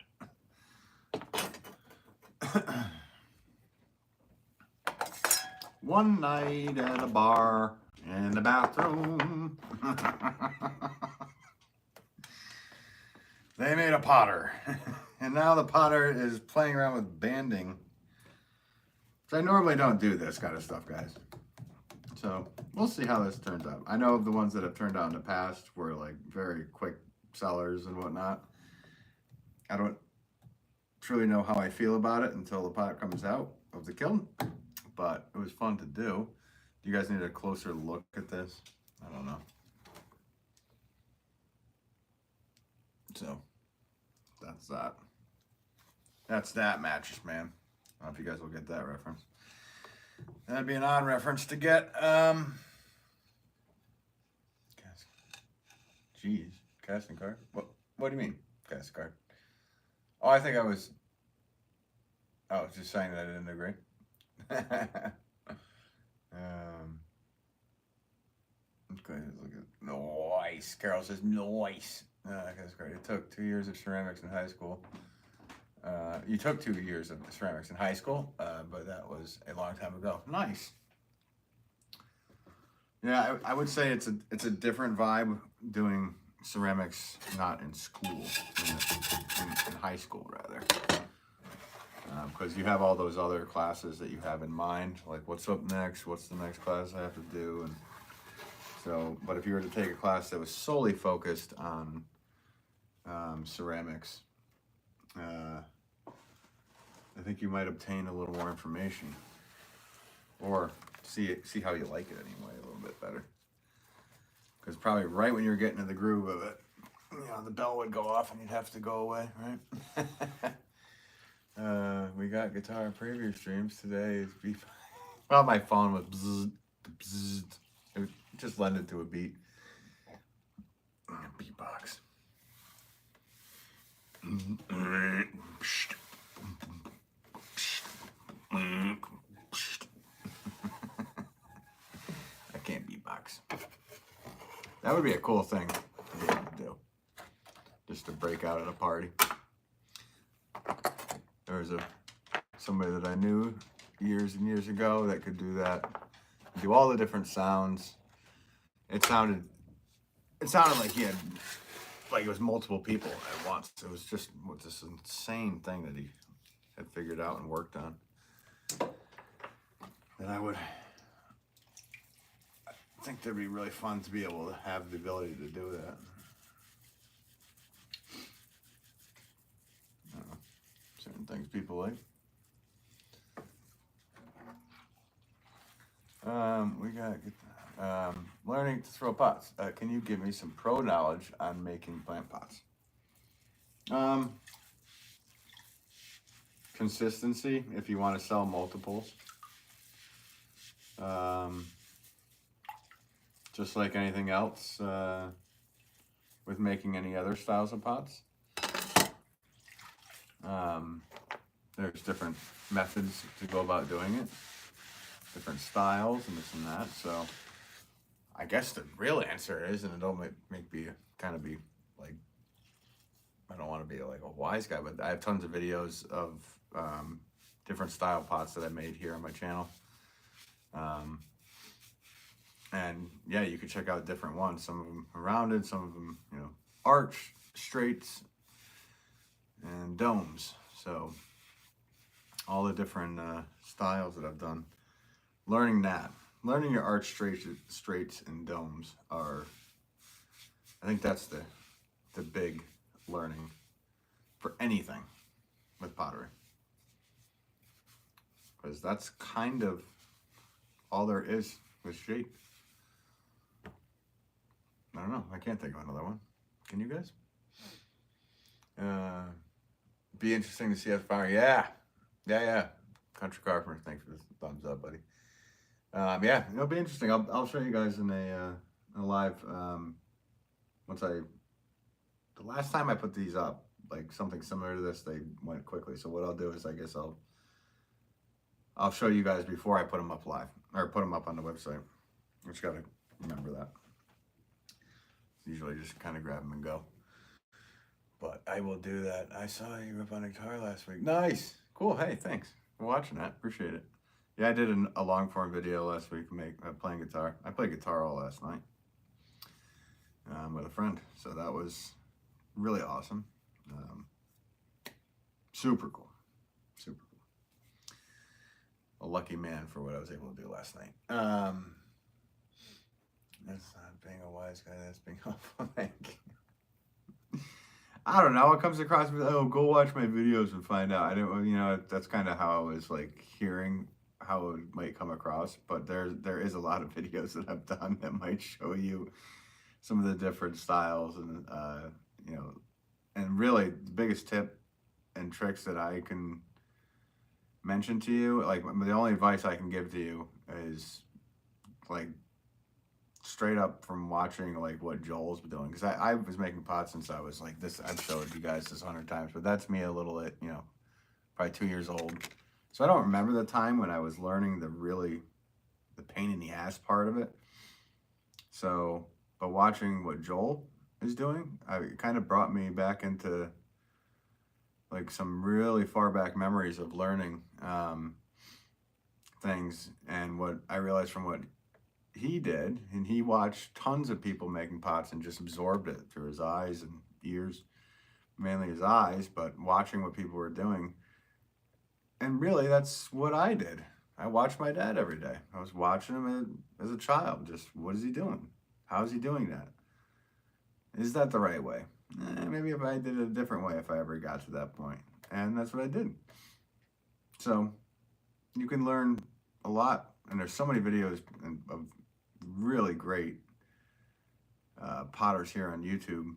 one night at a bar in the bathroom, they made a potter, and now the potter is playing around with banding. So I normally don't do this kind of stuff, guys. So we'll see how this turns out. I know the ones that have turned out in the past were like very quick sellers and whatnot. I don't truly know how I feel about it until the pot comes out of the kiln, but it was fun to do. Do you guys need a closer look at this? I don't know. So that's that. That's that, Mattress Man. I don't know if you guys will get that reference. That'd be an odd reference to get. Jeez, casting card. What do you mean, casting card? Oh, I think I was just saying that I didn't agree. Okay, look at nice. Carol says nice. That's great. It took 2 years of ceramics in high school. You took 2 years of ceramics in high school, but that was a long time ago. Nice. Yeah, I would say it's a different vibe doing ceramics not in school, in high school rather, because you have all those other classes that you have in mind, like what's up next, what's the next class I have to do, and so. But if you were to take a class that was solely focused on ceramics, I think you might obtain a little more information, or see how you like it anyway a little bit better. Because probably right when you're getting in the groove of it, the bell would go off and you'd have to go away, right? We got guitar preview streams today. Well, my phone was bzzz, bzzz. It just lended to a beat. Beatbox. I can't beatbox. That would be a cool thing to be able to do. Just to break out at a party. There was somebody that I knew years and years ago that could do that. Do all the different sounds. It sounded like he had, like it was multiple people at once. It was just this insane thing that he had figured out and worked on. And I think that'd be really fun to be able to have the ability to do that. things people like. We got learning to throw pots. Can you give me some pro knowledge on making plant pots? Consistency, if you want to sell multiples. Just like anything else with making any other styles of pots. There's different methods to go about doing it, different styles and this and that. So I guess the real answer is, and it don't make me kind of be like, I don't want to be like a wise guy, but I have tons of videos of different style pots that I made here on my channel. And yeah, you can check out different ones. Some of them are rounded, some of them, you know, arch, straights, and domes. So all the different styles that I've done. Learning your arch, straights, and domes are, I think that's the big learning for anything with pottery. Because that's kind of all there is with shape. I don't know. I can't think of another one. Can you guys? Be interesting to see how far. Yeah. Country Carpenter, thanks for the thumbs up, buddy. Yeah, it'll be interesting. I'll show you guys in a live. The last time I put these up, like something similar to this, they went quickly. So what I'll do is, I guess I'll show you guys before I put them up live or put them up on the website. I just gotta remember that. Usually just kind of grab them and go. But I will do that. I saw you rip on a guitar last week. Nice. Cool. Hey, thanks for watching that. Appreciate it. Yeah, I did a long form video last week playing guitar. I played guitar all last night with a friend. So that was really awesome. Super cool. Super cool. A lucky man for what I was able to do last night. That's not being a wise guy, that's being helpful. Thank you. I don't know. It comes across me, oh, go watch my videos and find out. I don't, you know, that's kind of how I was like hearing how it might come across. But there is a lot of videos that I've done that might show you some of the different styles and you know, and really the biggest tip and tricks that I can mention to you, like the only advice I can give to you is like straight up from watching like what Joel's been doing, because I was making pots since I was like this. I've showed you guys this 100 times, but that's me a little bit, you know, probably 2 years old. So I don't remember the time when I was learning the pain in the ass part of it. So, but watching what Joel is doing, it kind of brought me back into like some really far back memories of learning things, and what I realized from what he did, and he watched tons of people making pots and just absorbed it through his eyes and ears, mainly his eyes, but watching what people were doing. And really that's what I did. I watched my dad every day. I was watching him as a child. Just, what is he doing? How is he doing that? Is that the right way? Maybe if I did it a different way, if I ever got to that point. And that's what I did. So you can learn a lot. And there's so many videos of really great potters here on YouTube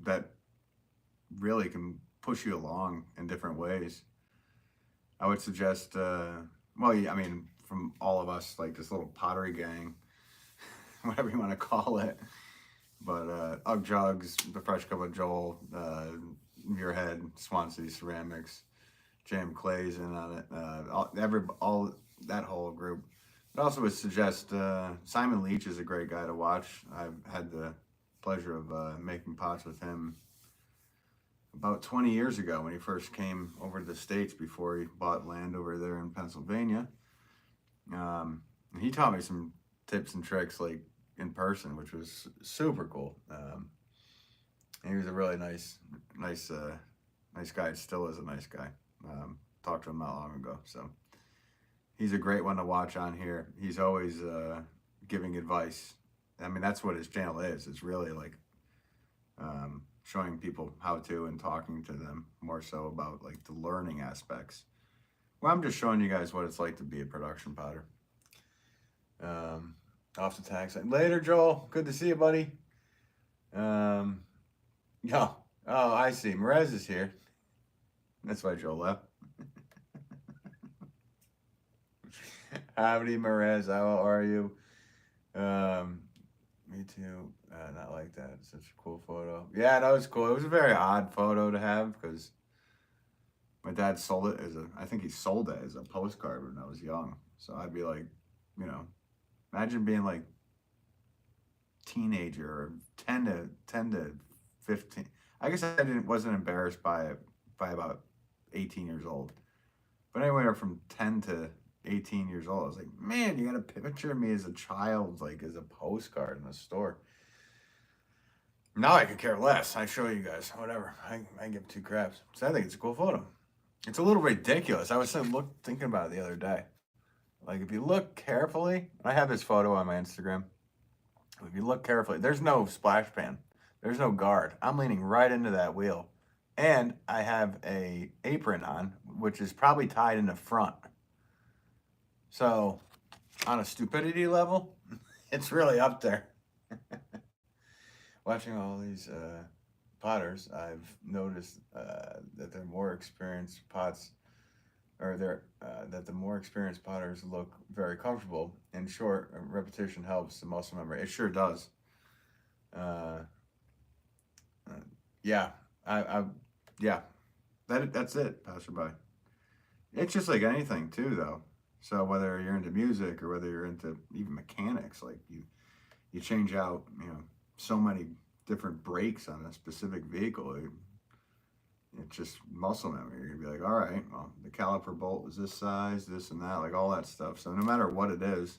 that really can push you along in different ways. I would suggest, well, I mean, from all of us, like this little pottery gang, whatever you want to call it. But Ugg Jugs, The Fresh Cup of Joel, Muirhead, Swansea Ceramics, Jam Clay's in on it, all that whole group. I also would suggest Simon Leach is a great guy to watch. I've had the pleasure of making pots with him about 20 years ago when he first came over to the States before he bought land over there in Pennsylvania. And he taught me some tips and tricks like in person, which was super cool. And he was a really nice guy. Still is a nice guy. Talked to him not long ago. So he's a great one to watch on here. He's always giving advice. I mean, that's what his channel is. It's really like showing people how to and talking to them more so about like the learning aspects. Well, I'm just showing you guys what it's like to be a production potter. Off the tag side. Later, Joel. Good to see you, buddy. Oh, I see. Merez is here. That's why Joel left. Howdy, Merez. How are you? Me too. Not like that. It's such a cool photo. Yeah, that was cool. It was a very odd photo to have because my dad sold it as I think he sold it as a postcard when I was young. So I'd be like, you know, imagine being like teenager or 10 to 15. I guess I wasn't embarrassed by it by about 18 years old. But anywhere from 10 to 18 years old, I was like, man, you got a picture of me as a child, like as a postcard in a store. Now I could care less. I show you guys, whatever. I give two craps. So I think it's a cool photo. It's a little ridiculous. I was thinking about it the other day. Like if you look carefully, I have this photo on my Instagram. If you look carefully, there's no splash pan. There's no guard. I'm leaning right into that wheel. And I have a apron on, which is probably tied in the front. So on a stupidity level, it's really up there. Watching all these potters, I've noticed that they're more experienced pots, or that the more experienced potters look very comfortable. In short, repetition helps the muscle memory. It sure does. Yeah, yeah, that's it, passerby. It's just like anything too, though. So whether you're into music or whether you're into even mechanics, like you change out, you know, so many different brakes on a specific vehicle. It's just muscle memory. You're gonna be like, all right, well, the caliper bolt is this size, this and that, like all that stuff. So no matter what it is,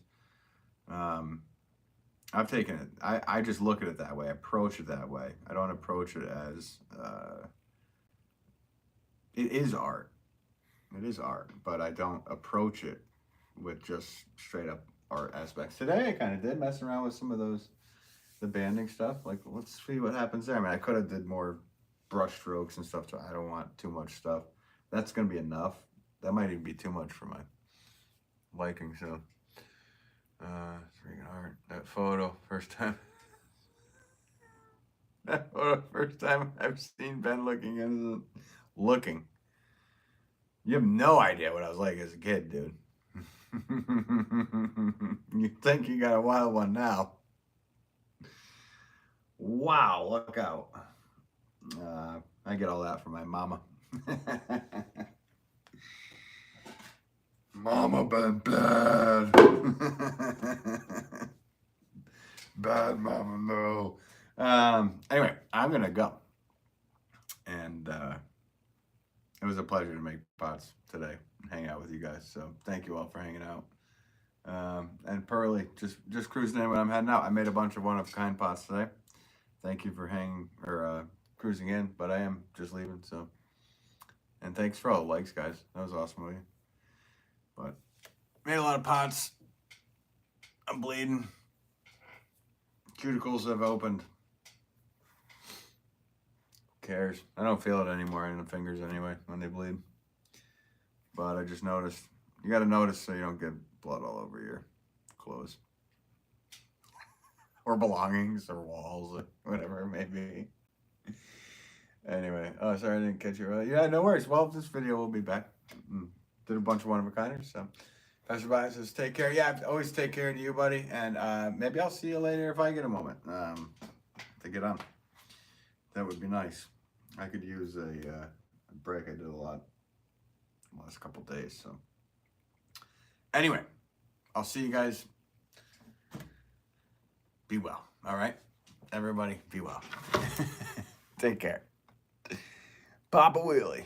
I've taken it. I just look at it that way. I approach it that way. I don't approach it as it is art. It is art, but I don't approach it with just straight up art aspects. Today I kind of did mess around with some of the banding stuff. Like, let's see what happens there. I mean, I could have did more brush strokes and stuff, so I don't want too much stuff. That's going to be enough. That might even be too much for my liking, so. Freaking art. That photo, first time. That photo, first time I've seen Ben looking innocent. Looking. You have no idea what I was like as a kid, dude. You think you got a wild one now. Wow, look out. I get all that from my mama. Mama been bad. Bad mama, no. Anyway, I'm going to go. And it was a pleasure to make pots today and hang out with you guys. So thank you all for hanging out. And Pearly, just cruising in when I'm heading out. I made a bunch of one-of-a-kind pots today. Thank you for cruising in, but I am just leaving. So, and thanks for all the likes, guys. That was awesome of you. But made a lot of pots. I'm bleeding. Cuticles have opened. Who cares? I don't feel it anymore in the fingers anyway when they bleed. But I just noticed. You got to notice so you don't get blood all over your clothes. Or belongings or walls or whatever it may be. Anyway. Oh, sorry I didn't catch you. Yeah, no worries. Well, this video will be back. Did a bunch of one-of-a-kinders, so Passerby says take care. Yeah, always take care to you, buddy, and maybe I'll see you later if I get a moment to get on. That would be nice. I could use a break. I did a lot the last couple days, so anyway, I'll see you guys. Be well, all right, everybody, be well. Take care. Papa Wheelie.